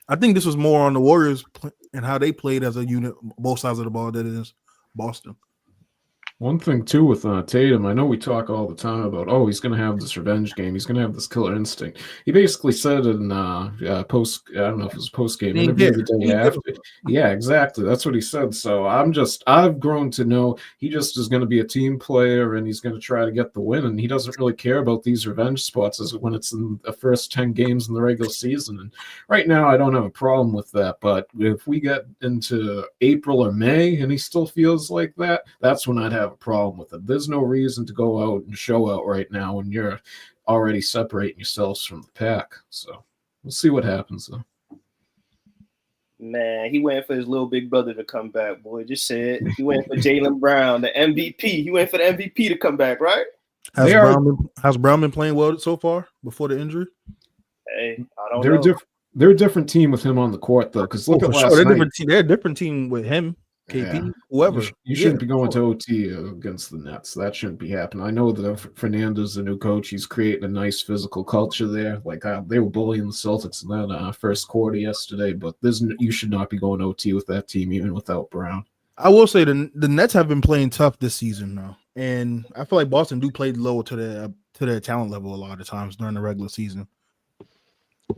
I think this was more on the Warriors and how they played as a unit, both sides of the ball, than it is Boston. One thing, too, with Tatum, I know we talk all the time about, he's going to have this revenge game. He's going to have this killer instinct. He basically said in post, I don't know if it was post-game interview the day after. Yeah, exactly. That's what he said. So I've grown to know he just is going to be a team player and he's going to try to get the win. And he doesn't really care about these revenge spots as when it's in the first 10 games in the regular season. And right now, I don't have a problem with that. But if we get into April or May and he still feels like that, that's when I'd have a problem with it. There's no reason to go out and show out right now when you're already separating yourselves from the pack. So we'll see what happens though. Man, he waiting for his little big brother to come back, boy. Just said he waiting for Jaylen Brown, the MVP. He waiting for the MVP to come back, right? Has Brown been playing well so far before the injury? Hey, I don't know. They're a different team with him on the court though, because look at last night. They're a different team with him. KP, whoever. You shouldn't be going to OT against the Nets. That shouldn't be happening. I know that Fernando's the new coach. He's creating a nice physical culture there. Like they were bullying the Celtics in that first quarter yesterday, but you should not be going OT with that team, even without Brown. I will say the Nets have been playing tough this season though, and I feel like Boston do play low to their talent level a lot of times during the regular season.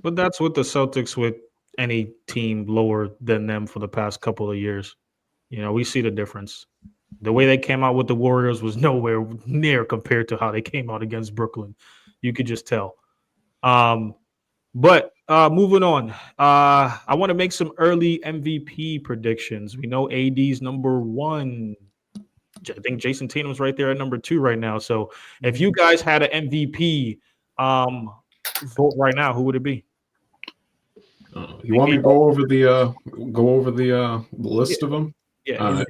But that's what the Celtics with any team lower than them for the past couple of years. We see the difference. The way they came out with the Warriors was nowhere near compared to how they came out against Brooklyn. You could just tell. But moving on, I want to make some early MVP predictions. We know AD's number 1. I think Jason Tatum's right there at number 2 right now. So if you guys had an MVP vote right now, who would it be? You want me to go over the list of them? Yeah.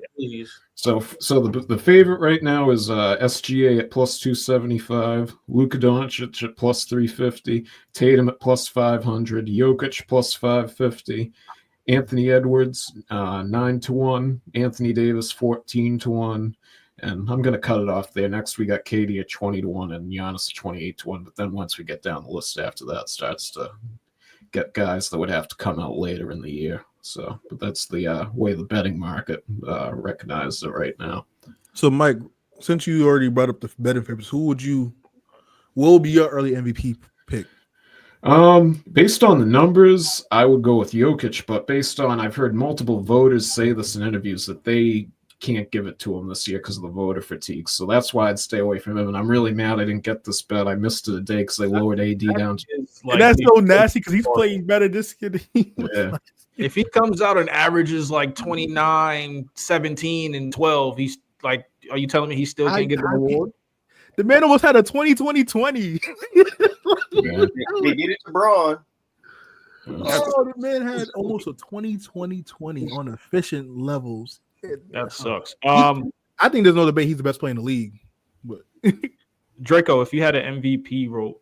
So the favorite right now is SGA at plus 275, Luka Doncic at plus 350, Tatum at plus 500, Jokic plus 550, Anthony Edwards 9-1, Anthony Davis 14-1, and I'm gonna cut it off there. Next we got KD at 20-1 and Giannis at 28-1. But then once we get down the list after that, starts to get guys that would have to come out later in the year. So, but that's the way the betting market recognizes it right now. So, Mike, since you already brought up the betting favorites, what will be your early MVP pick? Based on the numbers, I would go with Jokic, but I've heard multiple voters say this in interviews that they can't give it to him this year because of the voter fatigue. So that's why I'd stay away from him. And I'm really mad I didn't get this bet. I missed it a day because they lowered AD down. And that's so nasty because he's playing better this year. Yeah. If he comes out and averages like 29, 17, and 12, he's like, are you telling me he still can't get the award? The man almost had a 20-20-20. Yeah. They did it to Braun. Oh, the man had almost a 20-20-20 on efficient levels. That sucks. I think there's no debate. He's the best player in the league. But Draco, if you had an MVP role,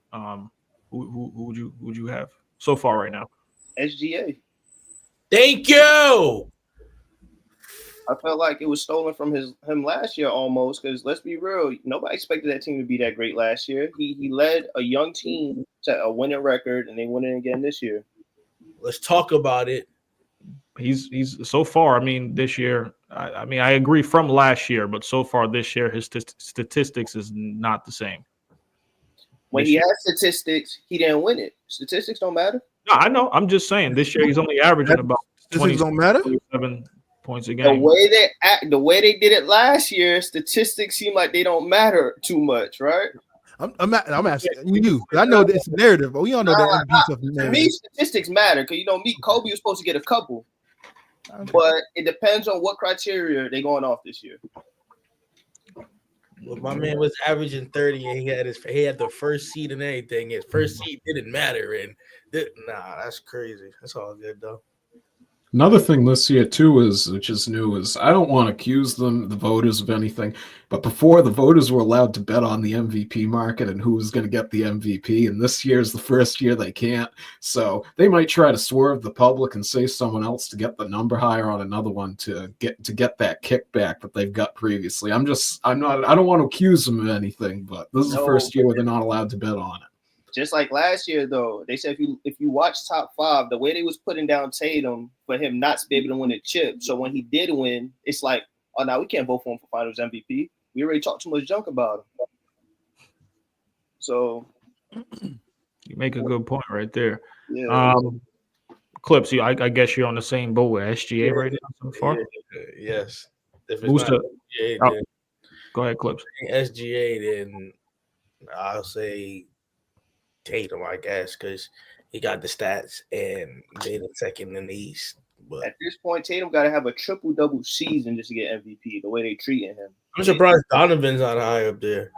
who would you have so far right now? SGA. Thank you. I felt like it was stolen from him last year almost, because let's be real, nobody expected that team to be that great last year. He led a young team to a winning record, and they won it again this year. Let's talk about it. He's so far. I mean, this year. I agree from last year, but so far this year, his statistics is not the same. When he has statistics, he didn't win it. Statistics don't matter. No, I know. I'm just saying this year he's only averaging about 27 points a game. The way they did it last year, statistics seem like they don't matter too much, right? I'm asking you. I know this narrative, but we all know that MVP stuff. To me, statistics matter because Kobe was supposed to get a couple, but it depends on what criteria they're going off this year. Well, my man was averaging 30, and he had the first seed and everything. His first seed didn't matter, and that's crazy. That's all good though. Another thing this year too which is new, is I don't want to accuse the voters of anything, but before the voters were allowed to bet on the MVP market and who was going to get the MVP, and this year is the first year they can't. So they might try to swerve the public and say someone else to get the number higher on another one to get that kickback that they've got previously. I don't want to accuse them of anything, but this is the first year where they're not allowed to bet on it. Just like last year, though, they said if you watch top 5, the way they was putting down Tatum for him not to be able to win a chip. So when he did win, it's like, oh, now we can't vote for him for Finals MVP. We already talked too much junk about him. So you make a good point right there. Yeah. Clips, I guess you're on the same boat with SGA right now so far. Yes. If it's not SGA, then, go ahead, Clips. SGA, then I'll say Tatum, I guess, because he got the stats and they're the second in the East. But at this point, Tatum got to have a triple-double season just to get MVP, the way they treating him. I'm surprised Donovan's not high up there.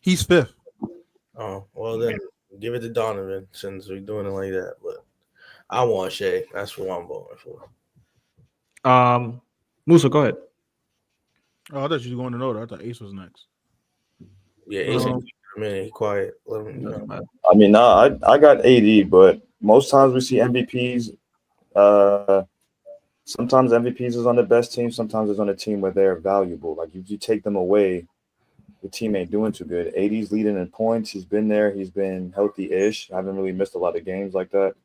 He's 5th. Oh, well then give it to Donovan since we're doing it like that. But I want Shea. That's what I'm voting for. Musa, go ahead. Oh, I thought you were going to know that. I thought Ace was next. Yeah, Ace a minute. He quiet. Let him know. I mean, I got AD, but most times we see MVPs sometimes MVPs is on the best team. Sometimes it's on a team where they're valuable. Like if you take them away, the team ain't doing too good. AD's leading in points. He's been there. He's been healthy-ish. I haven't really missed a lot of games like that.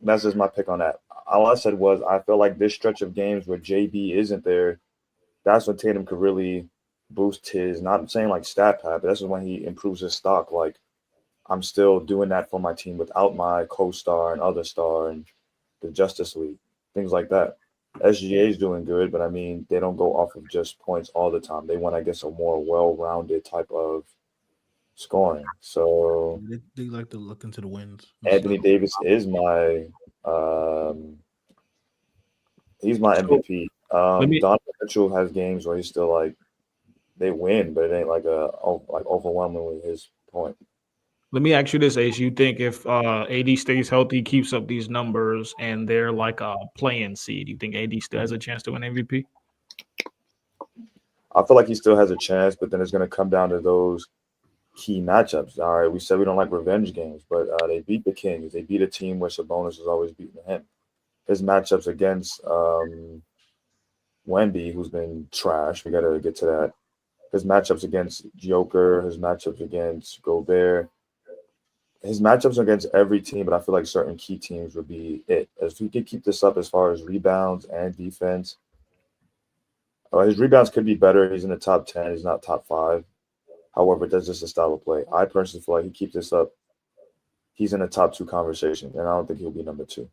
That's just my pick on that. All I said was I feel like this stretch of games where JB isn't there, that's when Tatum could really boost his, not saying like stat pad, but that's when he improves his stock. Like, I'm still doing that for my team without my co-star and other star and the Justice League, things like that. SGA is doing good, but I mean, they don't go off of just points all the time. They want, I guess, a more well-rounded type of scoring. So They like to look into the wins. Anthony Davis is my he's my MVP. Donovan Mitchell has games where he's still like they win, but it ain't like overwhelmingly his point. Let me ask you this, Ace. You think if AD stays healthy, keeps up these numbers, and they're like a play-in seed, you think AD still has a chance to win MVP? I feel like he still has a chance, but then it's going to come down to those key matchups. All right, we said we don't like revenge games, but they beat the Kings. They beat a team where Sabonis is always beating him. His matchups against Wemby, who's been trash. We got to get to that. His matchups against Joker, his matchups against Gobert, his matchups against every team, but I feel like certain key teams would be it. If he could keep this up as far as rebounds and defense, his rebounds could be better. He's in the top 10. He's not top 5. However, that's just a style of play. I personally feel like he keeps this up. He's in the top 2 conversation, and I don't think he'll be number 2.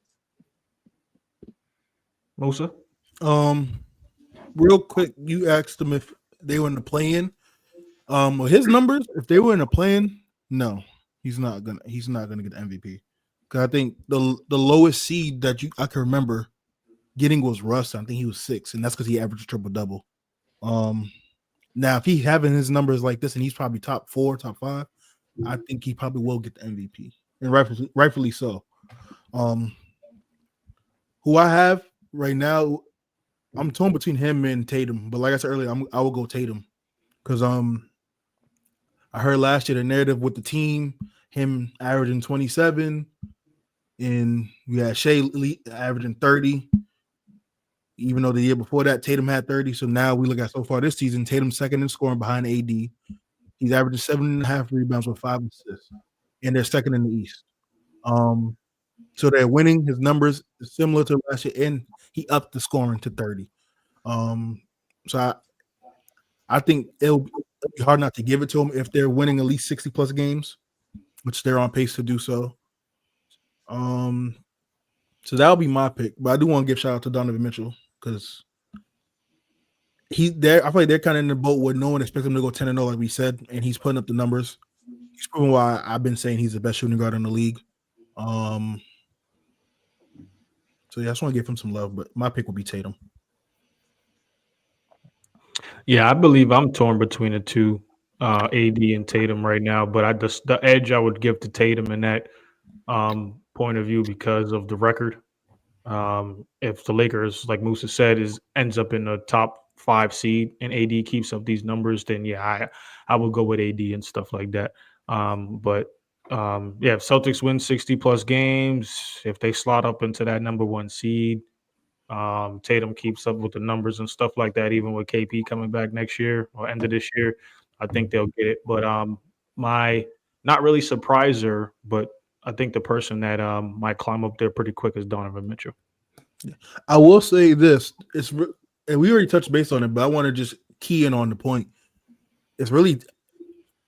Musa? Real quick, you asked him if they were in the play-in. Well, his numbers, if they were in the play-in, no, he's not gonna get the MVP. Because I think the lowest seed that I can remember getting was Russ. I think he was 6, and that's because he averaged a triple-double. Now, if he's having his numbers like this, and he's probably top 4, top 5, I think he probably will get the MVP, and rightfully so. Who I have right now, I'm torn between him and Tatum, but like I said earlier, I will go Tatum because I heard last year the narrative with the team, him averaging 27, and we had Shea averaging 30. Even though the year before that, Tatum had 30. So now we look at so far this season, Tatum second in scoring behind AD. He's averaging 7.5 rebounds with 5 assists, and they're second in the East. So they're winning. His numbers is similar to last year, and he upped the scoring to 30. So I think it'll be hard not to give it to him if they're winning at least 60 plus games, which they're on pace to do so. So that'll be my pick. But I do want to give shout out to Donovan Mitchell because I feel like they're kind of in the boat where no one expects him to go 10-0, like we said, and he's putting up the numbers. He's proven why I've been saying he's the best shooting guard in the league. So yeah, I just want to give him some love, but my pick would be Tatum. Yeah, I believe I'm torn between the two, AD and Tatum right now. But the edge I would give to Tatum in that point of view because of the record. If the Lakers, like Musa said, ends up in the top 5 seed and AD keeps up these numbers, then yeah, I would go with AD and stuff like that. If Celtics win 60 plus games, if they slot up into that number 1 seed, Tatum keeps up with the numbers and stuff like that, even with KP coming back next year or end of this year, I think they'll get it. But my not really surpriser, but I think the person that might climb up there pretty quick is Donovan Mitchell. I will say this: and we already touched base on it, but I want to just key in on the point. It's really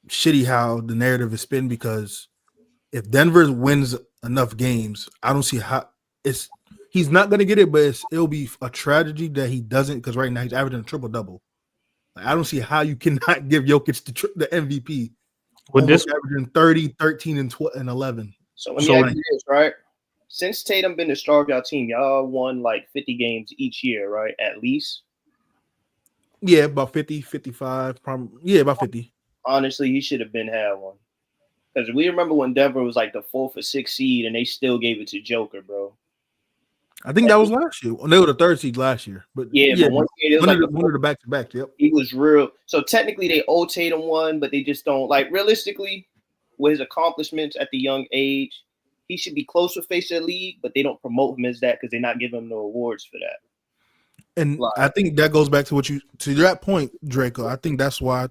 shitty how the narrative is spin because if Denver wins enough games, I don't see how he's not going to get it, but it'll be a tragedy that he doesn't because right now he's averaging a triple-double. Like, I don't see how you cannot give Jokic the MVP. With this averaging 30, 13, and 11. So let me ask you this, right? Since Tatum been the star of y'all team, y'all won like 50 games each year, right? At least. Yeah, about 50, 55. Probably, yeah, about 50. Honestly, he should have been had one. Because we remember when Denver was like the 4th or 6th seed and they still gave it to Joker, bro. I think that was last year. They were the 3rd seed last year. But but one year, one of the back-to-back. Yep. He was real. So technically they owe Tatum one, but they just don't. Like realistically, with his accomplishments at the young age, he should be close with face of the league, but they don't promote him as that because they're not giving him no awards for that. And I think that goes back to that point, Draco. I think that's why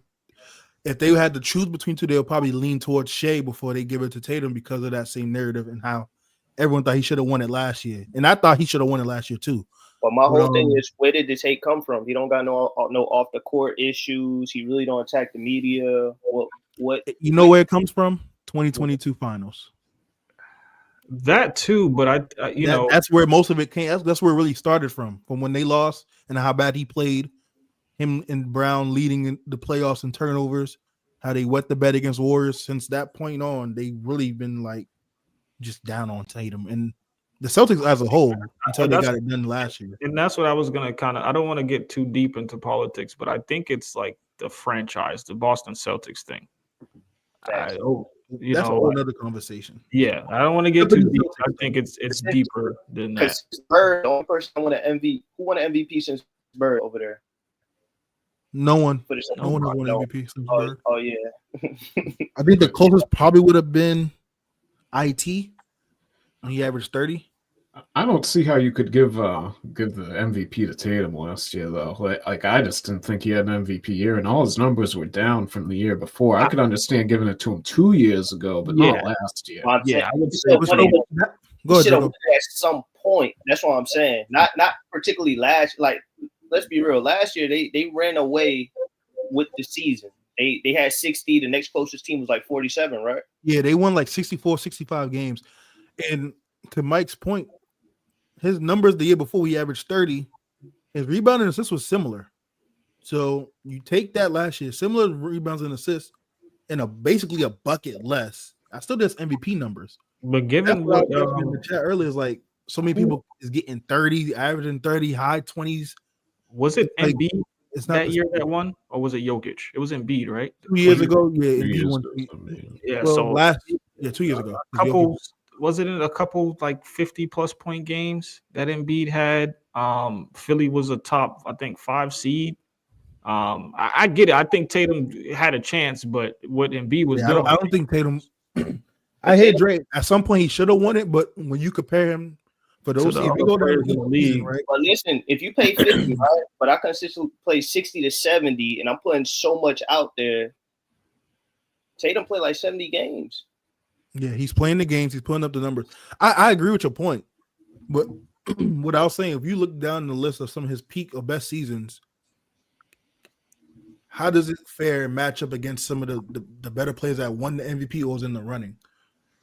if they had to choose between two, they'll probably lean towards Shea before they give it to Tatum because of that same narrative and how everyone thought he should have won it last year. And I thought he should have won it last year too. But my whole thing is, where did this hate come from? He don't got no off the court issues. He really don't attack the media. What? You know where it comes from? 2022 finals. That too, but that's where most of it came. That's where it really started from when they lost and how bad he played. Him and Brown leading in the playoffs and turnovers, how they wet the bed against Warriors. Since that point on, they really been like just down on Tatum and the Celtics as a whole until they got it done last year. And that's what I was gonna I don't want to get too deep into politics, but I think it's like the franchise, the Boston Celtics thing. That's a whole other conversation. Yeah, I don't want to get too deep. I think it's deeper than that. Bird, the only person who won an MVP since Bird over there. No one has won MVP since Bird. Oh yeah. I think the closest probably would have been IT. He averaged 30. I don't see how you could give the MVP to Tatum last year though. Like I just didn't think he had an MVP year, and all his numbers were down from the year before. I could understand giving it to him 2 years ago, but not last year. I would say at some point. That's what I'm saying. Not particularly last. Like, let's be real. Last year they ran away with the season. They had 60. The next closest team was like 47, right? Yeah, they won like 64, 65 games. And to Mike's point, his numbers the year before he averaged 30. His rebound and assists was similar. So you take that last year, similar rebounds and assists, and basically a bucket less. I still did MVP numbers. But given what in the chat earlier is like so many people is getting 30, averaging 30, high 20s. Was it like, Embiid it's not that year that won, or was it Jokic? It was Embiid, right? 2 years ago, yeah. 2 years ago, yeah. Well, So 2 years ago. Wasn't it a couple like 50+ point games that Embiid had? Philly was a top, I think, 5 seed. I get it. I think Tatum had a chance, but what Embiid was doing, I don't think Tatum. I hate Drake. At some point, he should have won it, but when you compare him for those, if you go down the league, right? But listen, if you play 50, right, but I consistently play 60 to 70, and I'm putting so much out there, Tatum played like 70 games. Yeah, he's playing the games. He's putting up the numbers. I agree with your point, but what I was saying, if you look down the list of some of his peak or best seasons, how does it fare match up against some of the better players that won the MVP or was in the running?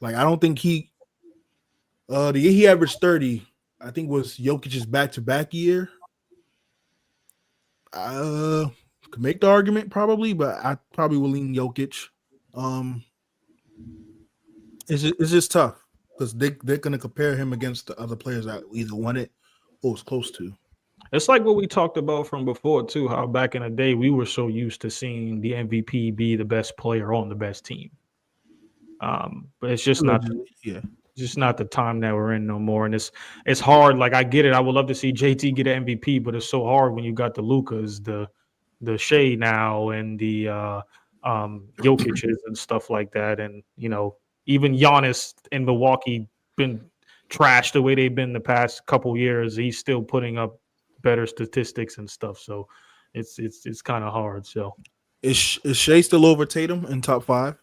Like, I don't think the year he averaged 30, I think was Jokic's back-to-back year. Could make the argument probably, but I probably will lean Jokic. It's just tough because they're going to compare him against the other players that either won it or was close to. It's like what we talked about from before too, how back in the day we were so used to seeing the MVP be the best player on the best team. But it's just not the time that we're in no more. And it's hard. Like, I get it. I would love to see JT get an MVP, but it's so hard when you got the Lukas, the Shea now, and the Jokic's and stuff like that. And even Giannis in Milwaukee been trashed the way they've been the past couple years. He's still putting up better statistics and stuff. So it's kind of hard. So is Shea still over Tatum in top 5?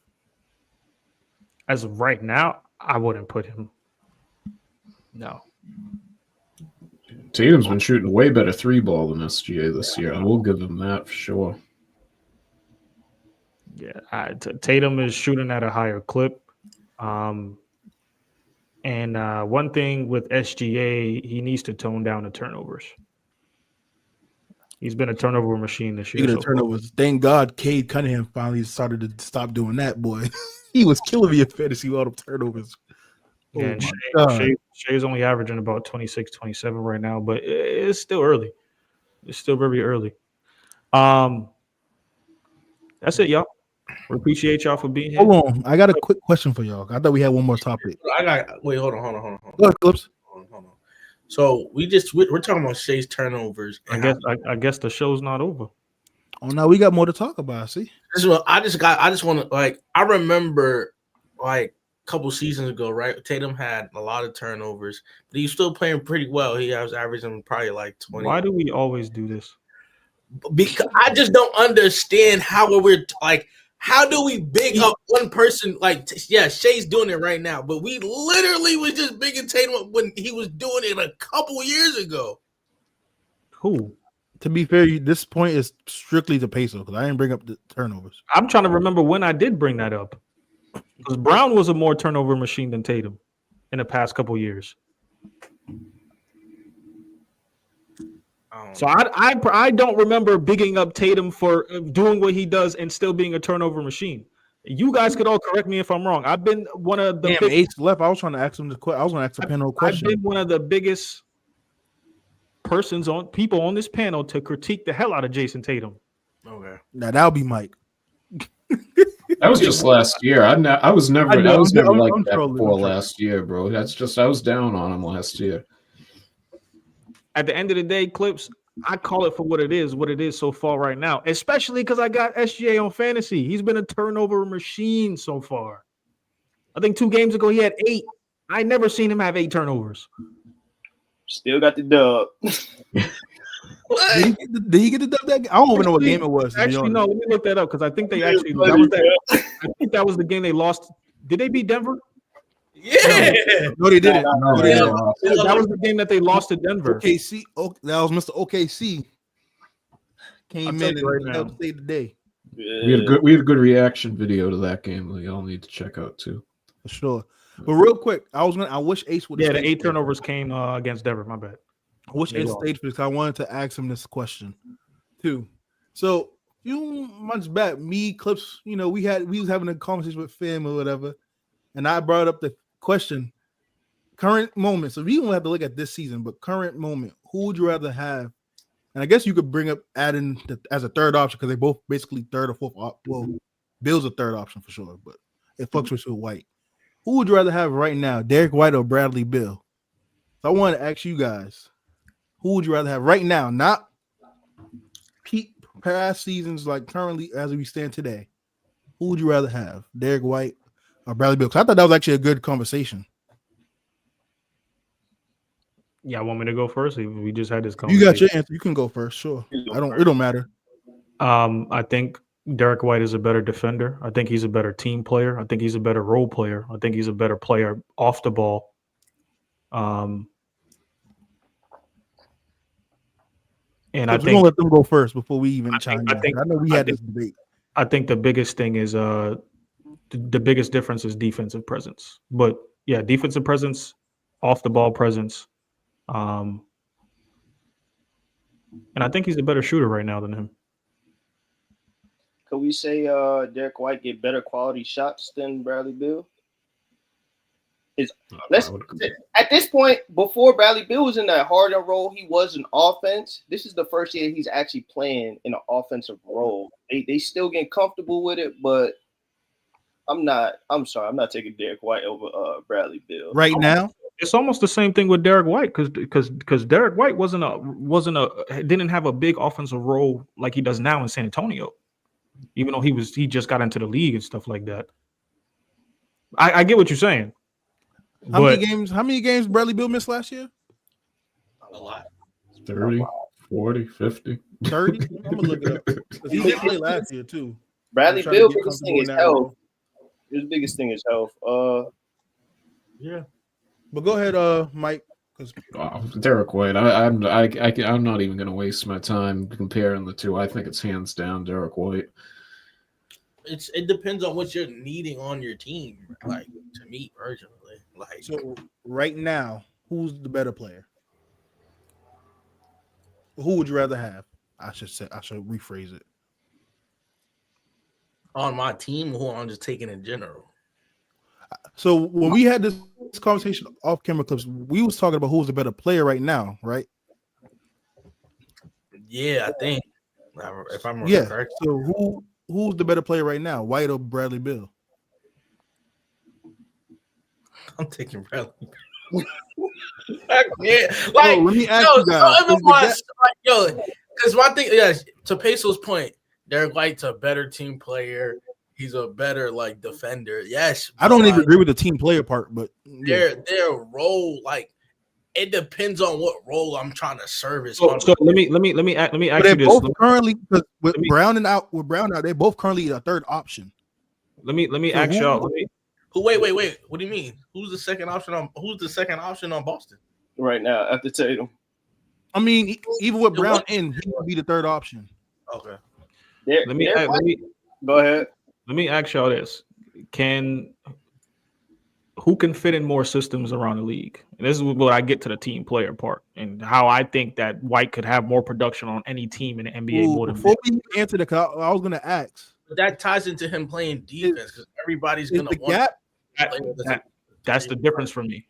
As of right now, I wouldn't put him. No. Tatum's been shooting way better 3-ball than SGA this year. I will give him that for sure. Yeah, Tatum is shooting at a higher clip. And one thing with SGA, he needs to tone down the turnovers. He's been a turnover machine this year. Turnovers. Thank God Cade Cunningham finally started to stop doing that, boy. He was killing me in fantasy with all the turnovers. And Shea's only averaging about 26, 27 right now, but it's still early. It's still very early. That's it, y'all. We appreciate y'all for being here. Hold on. I got a quick question for y'all. I thought we had one more topic. Wait, hold on. Go ahead, Clips. Hold on. So we're talking about Shea's turnovers. I guess the show's not over. Oh, now we got more to talk about. See, I just want to I remember couple seasons ago, right? Tatum had a lot of turnovers, but he's still playing pretty well. He was averaging probably like 20. Why do we always do this? Because I just don't understand how we're like. How do we big up one person? Like, yeah, Shay's doing it right now, but we literally was just bigging Tatum up when he was doing it a couple years ago. Who? To be fair, this point is strictly the Pacers because I didn't bring up the turnovers. I'm trying to remember when I did bring that up. Because Brown was a more turnover machine than Tatum in the past couple years. So I don't remember bigging up Tatum for doing what he does and still being a turnover machine. You guys could all correct me if I'm wrong. I've been one of the Ace left. I was trying to ask him the question. I was going to ask the panel question. I've been one of the biggest people on this panel to critique the hell out of Jason Tatum. Okay, now that'll be Mike. That was just last year. I was never like that before last year, bro. That's just I was down on him last year. At the end of the day, Clips, I call it for what it is so far right now, especially because I got SGA on fantasy. He's been a turnover machine so far. I think 2 games ago he had 8. I never seen him have 8 turnovers. Still got the dub. Did he get the dub that game? I don't even know what game it was. Actually, no, let me look that up because I think they actually I think that was the game they lost. Did they beat Denver? Yeah. No, they didn't. No, That was the game that they lost to Denver. OKC. That was Mr. OKC. Came in right and now. helped save the day. We had a good reaction video to that game that y'all need to check out too. For sure. But real quick, I wish Ace would. Yeah, the 8 turnovers came against Denver. My bad. I wish Ace stayed for this. I wanted to ask him this question too. So a few months back, me Clips, we was having a conversation with Fam or whatever, and I brought up the question, current moment. So we don't have to look at this season, but current moment, who would you rather have? And I guess you could bring up adding as a third option because they both basically third or fourth. Well, Bill's a third option for sure, but it fluctuates with White. Who would you rather have right now, Derek White or Bradley Beal? So I want to ask you guys, who would you rather have right now, not peak past seasons like currently as we stand today? Who would you rather have, Derek White or Bradley Beal? Because I thought that was actually a good conversation. Yeah, I want me to go first. We just had this conversation. You got your answer. You can go first. Sure. It don't matter. I think Derek White is a better defender. I think he's a better team player. I think he's a better role player. I think he's a better player off the ball. And I think we're gonna let them go first before we even chime in. I know we had this debate. I think the biggest thing is the biggest difference is defensive presence. But yeah, defensive presence, off the ball presence. And I think he's a better shooter right now than him. Could we say Derek White get better quality shots than Bradley Beal? At this point, before Bradley Beal was in that harder role, he was an offense. This is the first year he's actually playing in an offensive role. They still getting comfortable with it, but I'm sorry, I'm not taking Derek White over Bradley Beal right now. It's almost the same thing with Derek White because Derek White didn't have a big offensive role like he does now in San Antonio, even though he just got into the league and stuff like that. I get what you're saying. How many games Bradley Beal missed last year? A lot. 30, 40, 50. 30? I'm gonna look it up. He did play last year too. Bradley Beal biggest thing is health. His biggest thing is health. Yeah. But go ahead, Mike. Derek White. I'm not even going to waste my time comparing the two. I think it's hands down Derek White. It depends on what you're needing on your team. Like to me personally, like so right now, who's the better player? Who would you rather have? I should rephrase it. On my team, who I'm just taking in general. So when we had this conversation off camera clips, we was talking about who's the better player right now, right? Yeah, I think if I'm correct. So who's the better player right now, White or Bradley Beal? I'm taking Bradley Beal. Yeah, like let me ask you guys. Because one thing, to Peso's point, Derek White's a better team player. He's a better like defender. Yes, I don't but, even like, agree with the team player part, but yeah. their role, like it depends on what role I'm trying to service. So let me ask But you they're this. both currently with let me Brown out, they're both currently a third option. let me So ask who- y'all. Wait. What do you mean? Who's the second option on Boston? right now after Tatum. I mean, even with Brown What? in, he would be the third option. Okay. Let me Go ahead. let me ask y'all this: who can fit in more systems around the league? And this is what I get to the team player part and how I think that White could have more production on any team in the NBA more than Before we answer the call, I was going to ask. But that ties into him playing defense because everybody's Is gonna the want gap? That's the difference for me.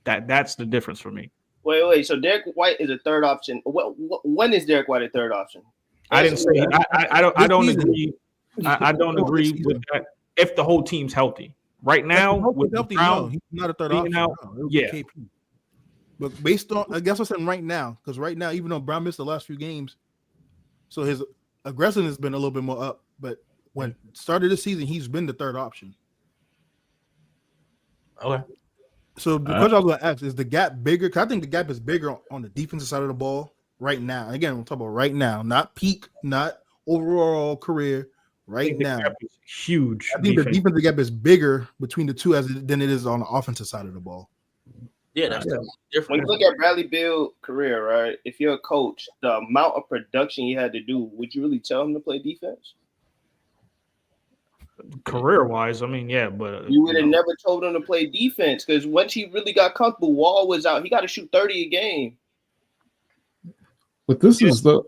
That's the difference for me. Wait. So Derek White is a third option. When is Derek White a third option? I didn't say I don't This season. agree. I don't agree with that if the whole team's healthy. Right now, with healthy, Brown no, he's not a third being option. out, No, it would be yeah. KP. But based on, I guess I'm saying right now, because right now, even though Brown missed the last few games, so his aggressiveness has been a little bit more up. But when started this season, he's been the third option. Okay. So the question I was going to ask is the gap bigger? Because I think the gap is bigger on the defensive side of the ball right now. Again, we're talking about right now, not peak, not overall career. Right now, huge. I think the defensive gap is bigger between the two than it is on the offensive side of the ball. Yeah, that's When different. you look at Bradley Beal's career, right? If you're a coach, the amount of production he had to do, would you really tell him to play defense? Career wise, I mean, yeah, but you would have never told him to play defense because once he really got comfortable, Wall was out. He got to shoot 30 a game. But this is the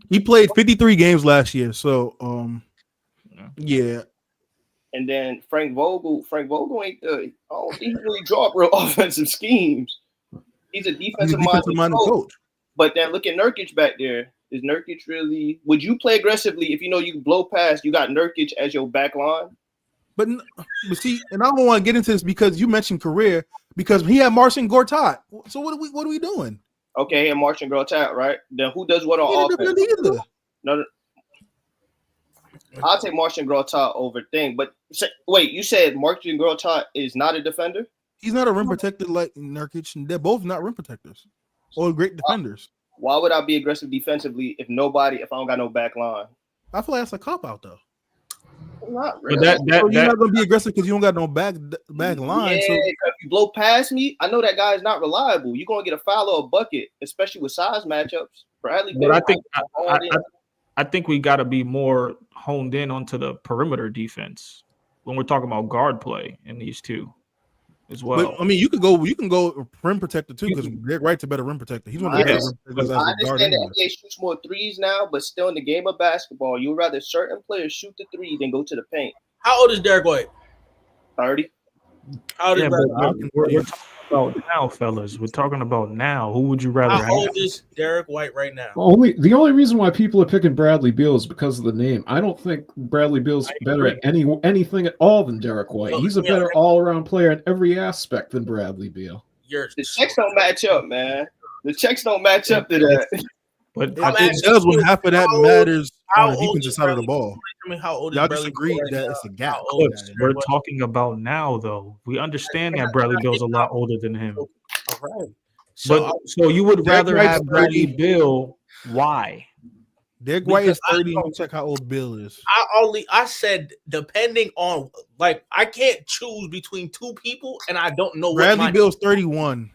he played 53 games last year, so yeah. And then Frank Vogel ain't I don't think he really draw up real offensive schemes. He's a defensive-minded coach. But then look at Nurkic back there. Is Nurkic really? Would you play aggressively if you know you can blow past? You got Nurkic as your back line. But see, and I don't want to get into this because you mentioned career because he had Marcin Gortat. So what are we doing? Okay, and Marcin Gortat, right? Then who does what on offense? No. I'll take Marcin Gortat over thing. But wait, you said Marcin Gortat is not a defender? He's not a rim protector like Nurkic, and they're both not rim protectors or great defenders. Why would I be aggressive defensively if I don't got no back line? I feel like that's a cop out though. Not really. So you're not gonna be aggressive because you don't got no back line. Yeah, so if you blow past me, I know that guy is not reliable. You're gonna get a foul or a bucket, especially with size matchups. Bradley, but I think we got to be more honed in onto the perimeter defense when we're talking about guard play in these two as well. But, I mean, you can go rim protector too because Derek White's a better rim protector. He's one of the best rim protectors I understand that NBA shoots more threes now, but still in the game of basketball, you'd rather certain players shoot the three than go to the paint. How old is Derek White? 30. How old is we're talking about now, fellas. We're talking about now. Who would you rather have? How old is Derek White right now? The only reason why people are picking Bradley Beal is because of the name. I don't think Bradley Beal's better at anything at all than Derek White. He's a better all-around player in every aspect than Bradley Beal. The checks don't match up, man. The checks don't match up to that. But it does when half of that matters on the defensive side of the ball. I mean, how old is Y'all Bradley disagree Beal that right it's a now? gap. We're talking about now, though. We understand that Bradley Beal's a lot older than him. All right. So you would rather have Bradley Beal? Why? Derek White is 30. Check how old Bill is. I said depending on I can't choose between two people, and I don't know. Bradley Beal's 31.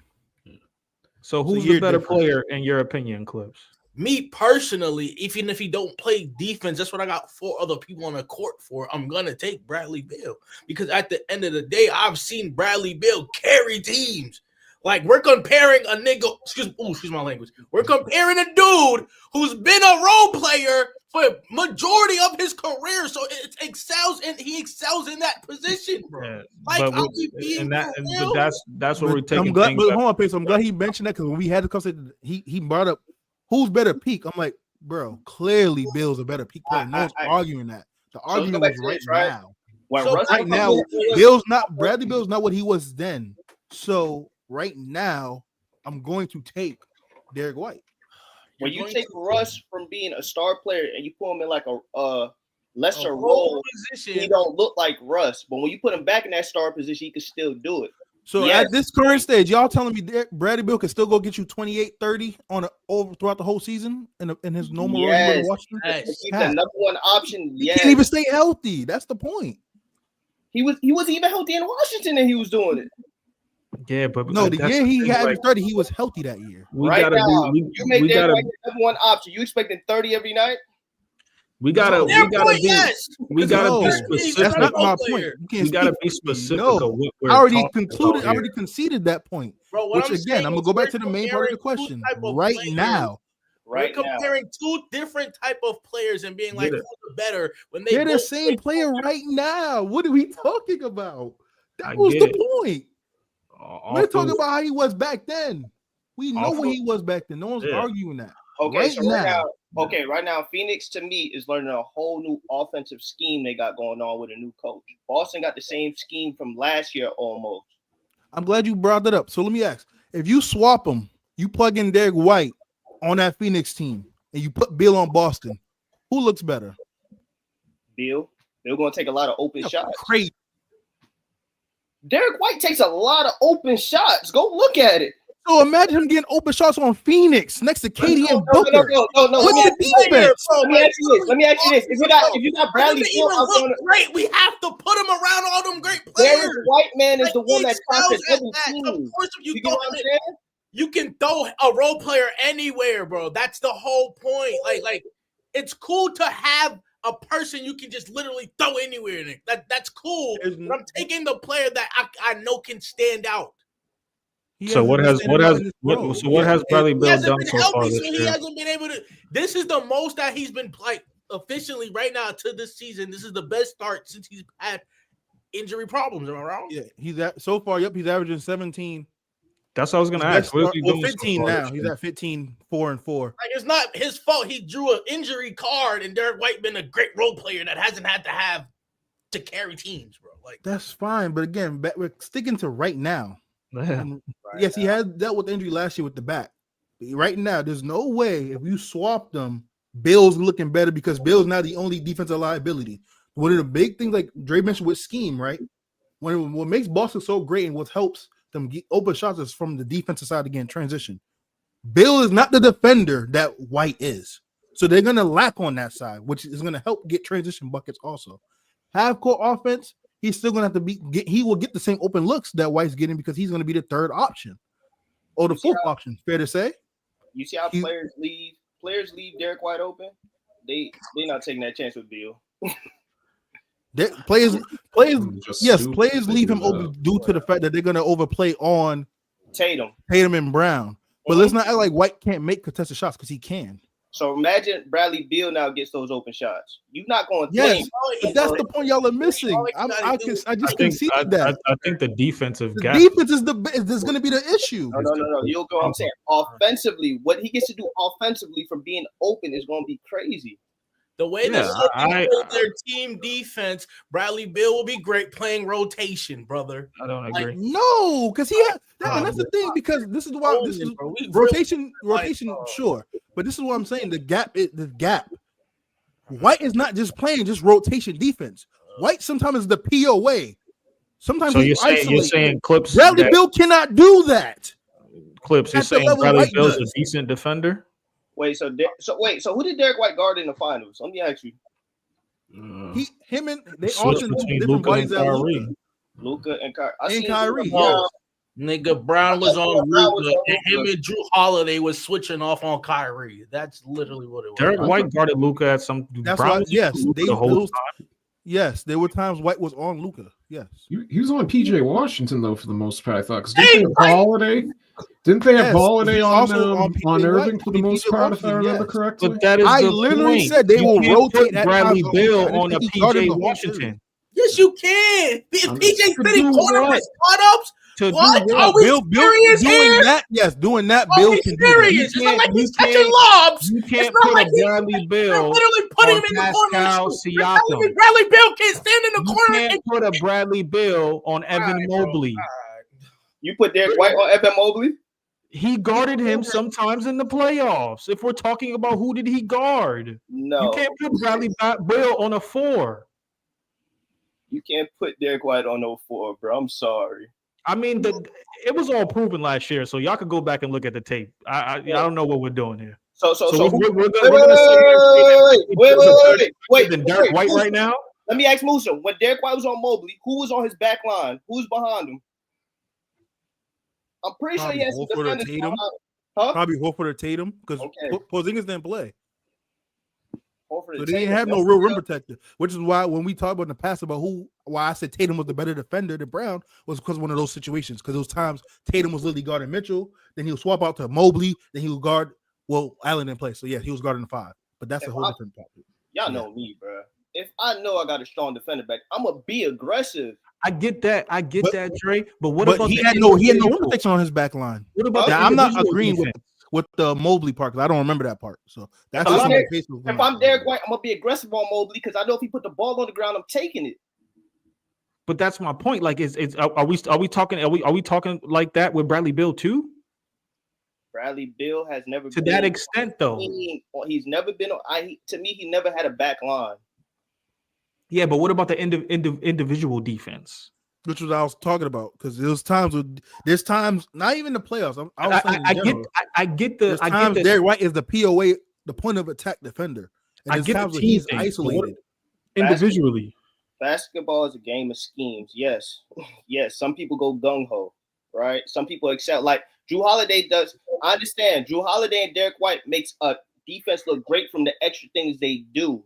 So who's the better player in your opinion, Clips? Me personally, even if he don't play defense, that's what I got 4 other people on the court for. I'm gonna take Bradley Beal because at the end of the day, I've seen Bradley Beal carry teams. Like we're comparing a nigga. Excuse my language. We're comparing a dude who's been a role player for majority of his career, so he excels in that position, bro. Yeah, that's what we're taking. I'm glad, hold on, Pace. I'm glad he mentioned that because when we had the conversation, he brought up who's better peak. I'm like, bro, clearly Bill's a better peak player. No one's arguing that. The argument is right now. Right now, Bradley Bill's not what he was then. So right now, I'm going to take Derek White. When you take Russ from being a star player and you put him in like a lesser role role, position. he don't look like Russ. But when you put him back in that star position, he can still do it. So Yes. at this current stage, y'all telling me Bradley Beal can still go get you 28, 30 over throughout the whole season in his normal role in Washington? Yes. He's the number one option. He can't even stay healthy. That's the point. He wasn't even healthy in Washington and he was doing it. Yeah, but no, the year he had 30, he was healthy that year. We gotta be. You make that like the number one option. You expecting 30 every night? We gotta be specific. That's not my point. We gotta be specific. No, I already conceded that point. Bro, which again, I'm gonna go back to the main part of the question. Right now, we're comparing two different type of players and being like, who's better when they're the same player right now. What are we talking about? That was the point. We're talking about how he was back then. We know what he was back then. No one's arguing that. Okay, right now, Phoenix to me is learning a whole new offensive scheme they got going on with a new coach. Boston got the same scheme from last year almost. I'm glad you brought that up. So let me ask: if you swap them, you plug in Derek White on that Phoenix team, and you put Bill on Boston, who looks better? Bill. They're going to take a lot of open shots. Great. Derek White takes a lot of open shots. Go look at it. So imagine him getting open shots on Phoenix next to KD and Booker. No. Let me ask you this. If you got Bradley Beal out there, great, we have to put him around all them great players. Derek White man is the one that conquers every team. Of course, if you can throw a role player anywhere, bro. That's the whole point. Like it's cool to have a person you can just literally throw anywhere. That's cool. But I'm taking the player that I know can stand out. So what has Bradley Beal done so far this year? He hasn't been able to. This is the most that he's been like officially right now to this season. This is the best start since he's had injury problems. Am I wrong? Yeah, he's at so far. Yep, he's averaging 17. That's what I was going to ask. What is he doing 15 so now. He's at 15, 4-4. Like, it's not his fault. He drew an injury card, and Derek White been a great role player that hasn't had to have to carry teams, bro. Like that's fine, but again, we're sticking to right now. Yes, he had dealt with injury last year with the back. But right now, there's no way if you swap them, Bill's looking better because Bill's not the only defensive liability. One of the big things, like Dre mentioned with scheme, right? What makes Boston so great and what helps them get open shots is from the defensive side again, transition. Bill is not the defender that White is. So they're going to lack on that side, which is going to help get transition buckets also. Half-court offense, he's still going to have to he will get the same open looks that White's getting because he's going to be the third option or the fourth option. Fair to say? You see how players leave Derek White open? They're not taking that chance with Bill. Players leave him open due to the fact that they're going to overplay on Tatum and Brown. But let's not act like White can't make contested shots because he can. So imagine Bradley Beal now gets those open shots. You're not going to think. But that's the point y'all are missing. I just conceded that. I think the defensive gap. Defense is going to be the issue. No. You'll go. I'm saying offensively, what he gets to do offensively from being open is going to be crazy. The way they play their team defense, Bradley Beal will be great playing rotation, brother. I don't agree. No, because that's the thing. Because this is why this is rotation. Sure, but this is what I'm saying. The gap. White is not just playing just rotation defense. White sometimes is the POA. Sometimes you're saying Clips. Bradley Beal cannot do that. Clips. You're saying Bradley Beal's a decent defender. So who did Derek White guard in the finals? Let me ask you. They alternate different bodies at Luka and Kyrie. And Kyrie, yes. Nigga, Brown was on Luka, and him and Drew Holiday was switching off on Kyrie. That's literally what it was. Derek White guarded Luka at some. That's why. Yes, the whole time. Yes, there were times White was on Luka. Yes, he was on PJ Washington though for the most part. I thought because didn't they have Holiday on Irving for the most part, if I remember correctly? But that is I literally said they will rotate Bradley Beal on a PJ Washington. Yes, you can. If PJ's spinning corner spot-ups, what? Are we serious doing here? That? Yes, doing that. Are Bill we can serious? It's not like he's catching lobs. You can't put a Bradley Beal literally putting him in the corner. Siakam. Bradley Beal can't stand in the corner. You can't put a Bradley Beal on Evan Mobley. You put Derek White on Evan Mobley? He guarded him sometimes in the playoffs. If we're talking about who did he guard, No, you can't put Bradley Beal on a 4. you can't put Derek White on 04, bro. I'm sorry. I mean, it was all proven last year, so y'all could go back and look at the tape. I don't know what we're doing here. So we're gonna say wait, than Derek White right now. Let me ask Musa. When Derek White was on Mobley, who was on his back line? Who's behind him? I'm pretty sure he has some defenders behind him. Huh? Probably Horford or Tatum because Porzingis didn't play. So they didn't have no real rim protector, which is why when we talked about in the past about why I said Tatum was the better defender than Brown was because one of those situations. Because those times Tatum was literally guarding Mitchell, then he would swap out to Mobley, then he would guard. Well, Allen didn't play, so yeah, he was guarding the 5. But that's a whole different topic. Y'all know me, bro. If I know I got a strong defender back, I'm gonna be aggressive. I get that, Dre. But what about he had no rim protection on his back line. What about that? I'm not agreeing with the Mobley part because I don't remember that part. So that's if I'm Derek White, I'm gonna be aggressive on Mobley because I know if he put the ball on the ground, I'm taking it. But that's my point. Like, are we talking like that with Bradley Beal too? Bradley Beal has never to that extent though. He's never been. To me, he never had a back line. Yeah, but what about the individual defense? Which was I was talking about because there's times not even the playoffs. I get Derek White is the POA, the point of attack defender. And I get times where he's isolated individually. Basketball is a game of schemes. Yes. Some people go gung ho, right? Some people excel. Like Drew Holiday does. I understand. Drew Holiday and Derek White makes a defense look great from the extra things they do.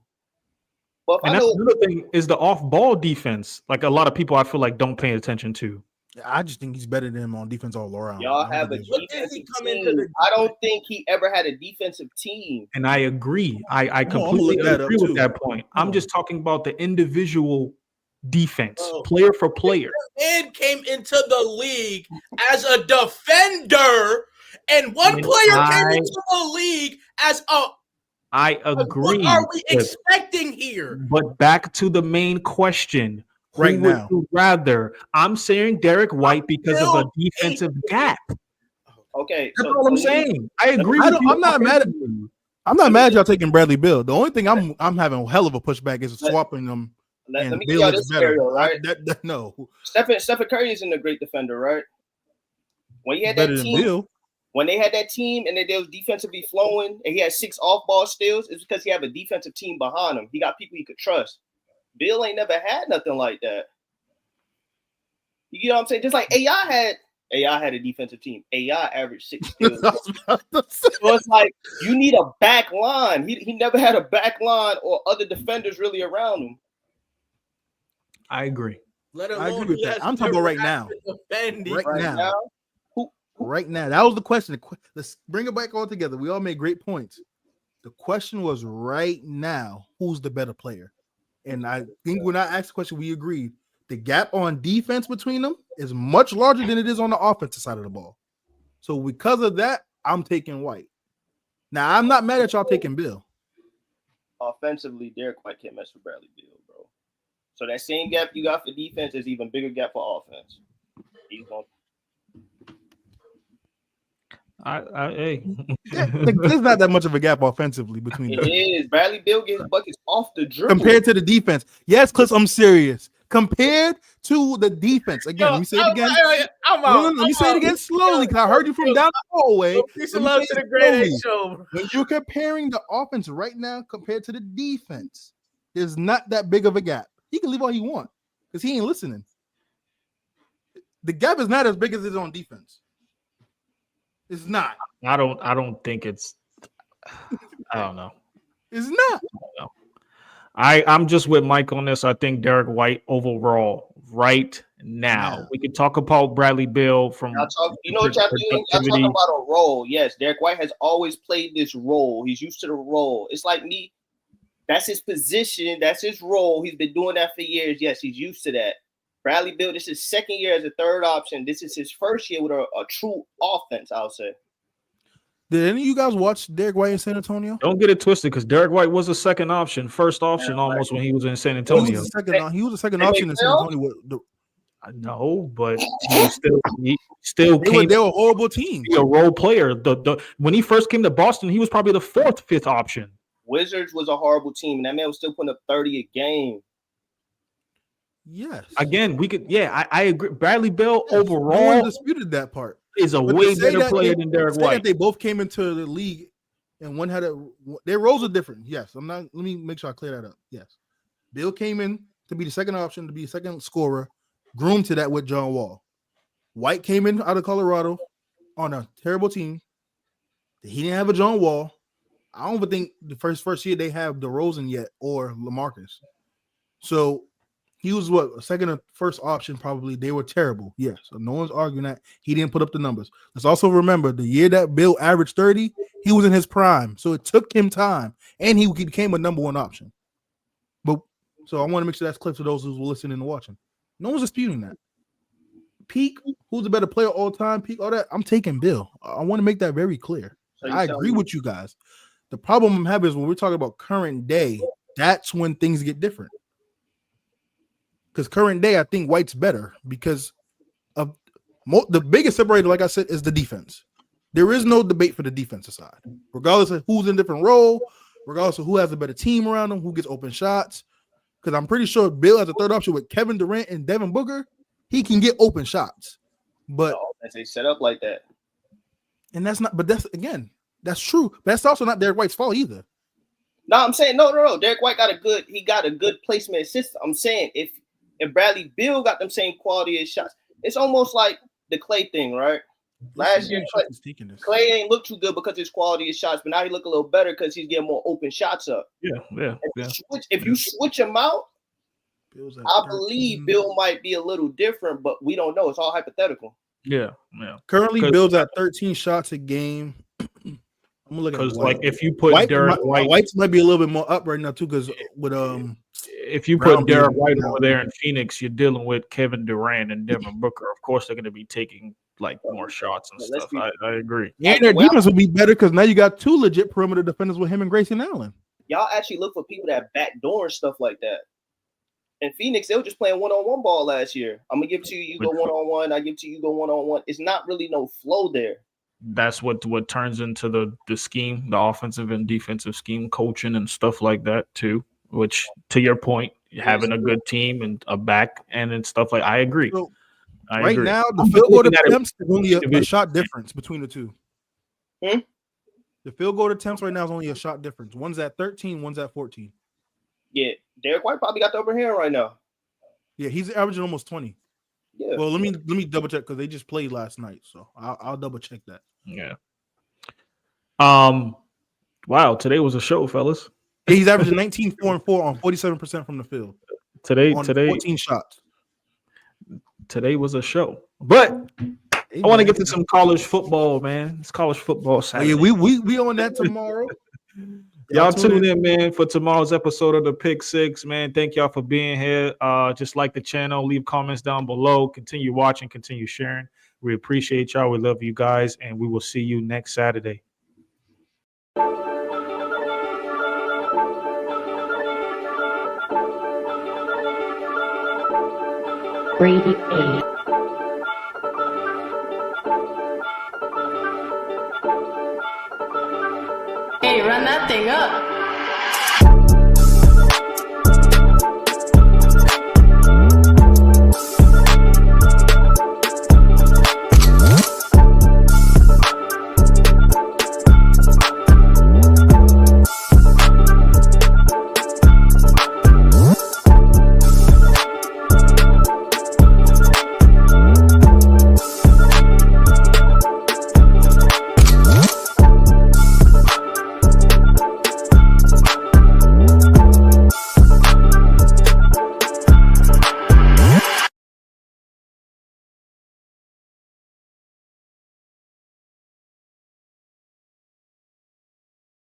But and that's another thing is the off-ball defense. Like a lot of people, I feel like don't pay attention to. I just think he's better than him on defense all around. Y'all have a defensive team. I don't think he ever had a defensive team. And I agree. I completely agree with that point. I'm just talking about the individual defense, player for player. And came into the league as a defender, and one player came into the league as a. I agree. What are we expecting here? But back to the main question. Right now, would you rather? I'm saying Derek White because of a defensive gap. Okay, that's all I'm saying. I agree. I'm not mad at you. I'm not mad at y'all taking Bradley Beal. The only thing I'm having a hell of a pushback is swapping them. Let me give y'all this scenario, right? No. Stephen Curry isn't a great defender, right? When he had that team, when they had that team and they was defensively flowing and he had 6 off-ball steals, it's because he had a defensive team behind him. He got people he could trust. Bill ain't never had nothing like that. You know what I'm saying? Just like AI had a defensive team. AI averaged 6 steals. So it's like you need a back line. He never had a back line or other defenders really around him. I agree. I agree with that. I'm talking about right now. Right now. That was the question. Let's bring it back all together. We all made great points. The question was right now, who's the better player? And I think when I asked the question, we agreed. The gap on defense between them is much larger than it is on the offensive side of the ball. So because of that, I'm taking White. Now, I'm not mad at y'all taking Bill. Offensively, Derek White can't mess with Bradley Beal, bro. So that same gap you got for defense is even bigger gap for offense. He's going. There's not that much of a gap offensively between them. It is. Bradley Beal gets buckets off the dribble. Compared to the defense. Yes, Cliff, I'm serious. Compared to the defense. Again, let me say it again. Let me say it again slowly because I heard you from down the hallway. Peace and love to the Great A Show. When you're comparing the offense right now compared to the defense, there's not that big of a gap. He can leave all he wants because he ain't listening. The gap is not as big as it is on defense. It's not. I don't think it's. I don't know. It's not. I'm just with Mike on this. I think Derek White overall right now. Yeah. We can talk about Bradley Beal from. You know what y'all doing? Y'all talking about a role. Yes, Derek White has always played this role. He's used to the role. It's like me. That's his position. That's his role. He's been doing that for years. Yes, he's used to that. Bradley Beal, this is his second year as a third option. This is his first year with a true offense, I'll say. Did any of you guys watch Derek White in San Antonio? Don't get it twisted, because Derek White was a second option, first option almost when he was in San Antonio. He was a second option in San Antonio. No, but he still They came. were a horrible team. Be a role player. The when he first came to Boston, he was probably the 4th, 5th option. Wizards was a horrible team, and that man was still putting up 30 a game. Yes. Again, we could. Yeah, I agree. Bradley Beal overall, no one disputed that part. Is a But way better player than Derek White. That they both came into the league, and one had their roles are different. Yes, I'm not. Let me make sure I clear that up. Yes, Bill came in to be the second option, to be a second scorer, groomed to that with John Wall. White came in out of Colorado on a terrible team. He didn't have a John Wall. I don't even think the first year they have DeRozan yet or LaMarcus. So he was a second or first option probably. They were terrible. Yes, so no one's arguing that. He didn't put up the numbers. Let's also remember the year that Bill averaged 30, he was in his prime. So it took him time, and he became a number one option. But so I want to make sure that's clear to those who's listening and watching. No one's disputing that. Peak, who's the better player all time? Peak, all that. I'm taking Bill. I want to make that very clear. So I agree with you guys. The problem I'm having is when we're talking about current day, that's when things get different. Because current day, I think White's better because of the biggest separator, like I said, is the defense. There is no debate for the defensive side, regardless of who's in a different role, regardless of who has a better team around them, who gets open shots. Because I'm pretty sure Bill has a third option with Kevin Durant and Devin Booker. He can get open shots, but they set up like that, and that's not. But that's true. But that's also not Derek White's fault either. No, I'm saying no. Derek White got a good placement system. I'm saying if Bradley Beal got them same quality of shots, it's almost like the Clay thing, right? Last year, Clay ain't look too good because his quality of shots, but now he look a little better because he's getting more open shots up. Yeah. If you switch him out, I believe Bill might be a little different, but we don't know. It's all hypothetical. Yeah. Currently, Bill's at 13 shots a game. I'm gonna look at because, like, if you put Derek White might be a little bit more up right now too, because with if you put Derek White over there in Phoenix, you're dealing with Kevin Durant and Devin Booker. Of course, they're going to be taking like more shots and stuff. I agree. And their defense would be better because now you got two legit perimeter defenders with him and Grayson Allen. Y'all actually look for people that backdoor and stuff like that. In Phoenix, they were just playing one-on-one ball last year. I'm gonna give it to you. You go one-on-one. I give it to you. You go one-on-one. It's not really no flow there. That's what turns into the scheme, the offensive and defensive scheme, coaching and stuff like that too. Which, to your point, having a good team and a back end and stuff like. I agree. So, I agree. Now, the field goal attempts is only a shot difference between the two. The field goal attempts right now is only a shot difference. One's at 13, one's at 14. Yeah, Derek White probably got the upper hand right now. Yeah, he's averaging almost 20. Yeah. Well, let me double check because they just played last night, so I'll double check that. Yeah. Wow, today was a show, fellas. Yeah, he's averaging 19, 4, and 4 on 47% from the field. Today, 14 shots. Today was a show, but I want to get to some college football, man. It's college football Saturday. Oh, yeah, we on that tomorrow. Y'all tune in, man, for tomorrow's episode of the Pick Six, man. Thank y'all for being here. Just like the channel, leave comments down below. Continue watching, continue sharing. We appreciate y'all. We love you guys, and we will see you next Saturday. Brady Hey, run that thing up.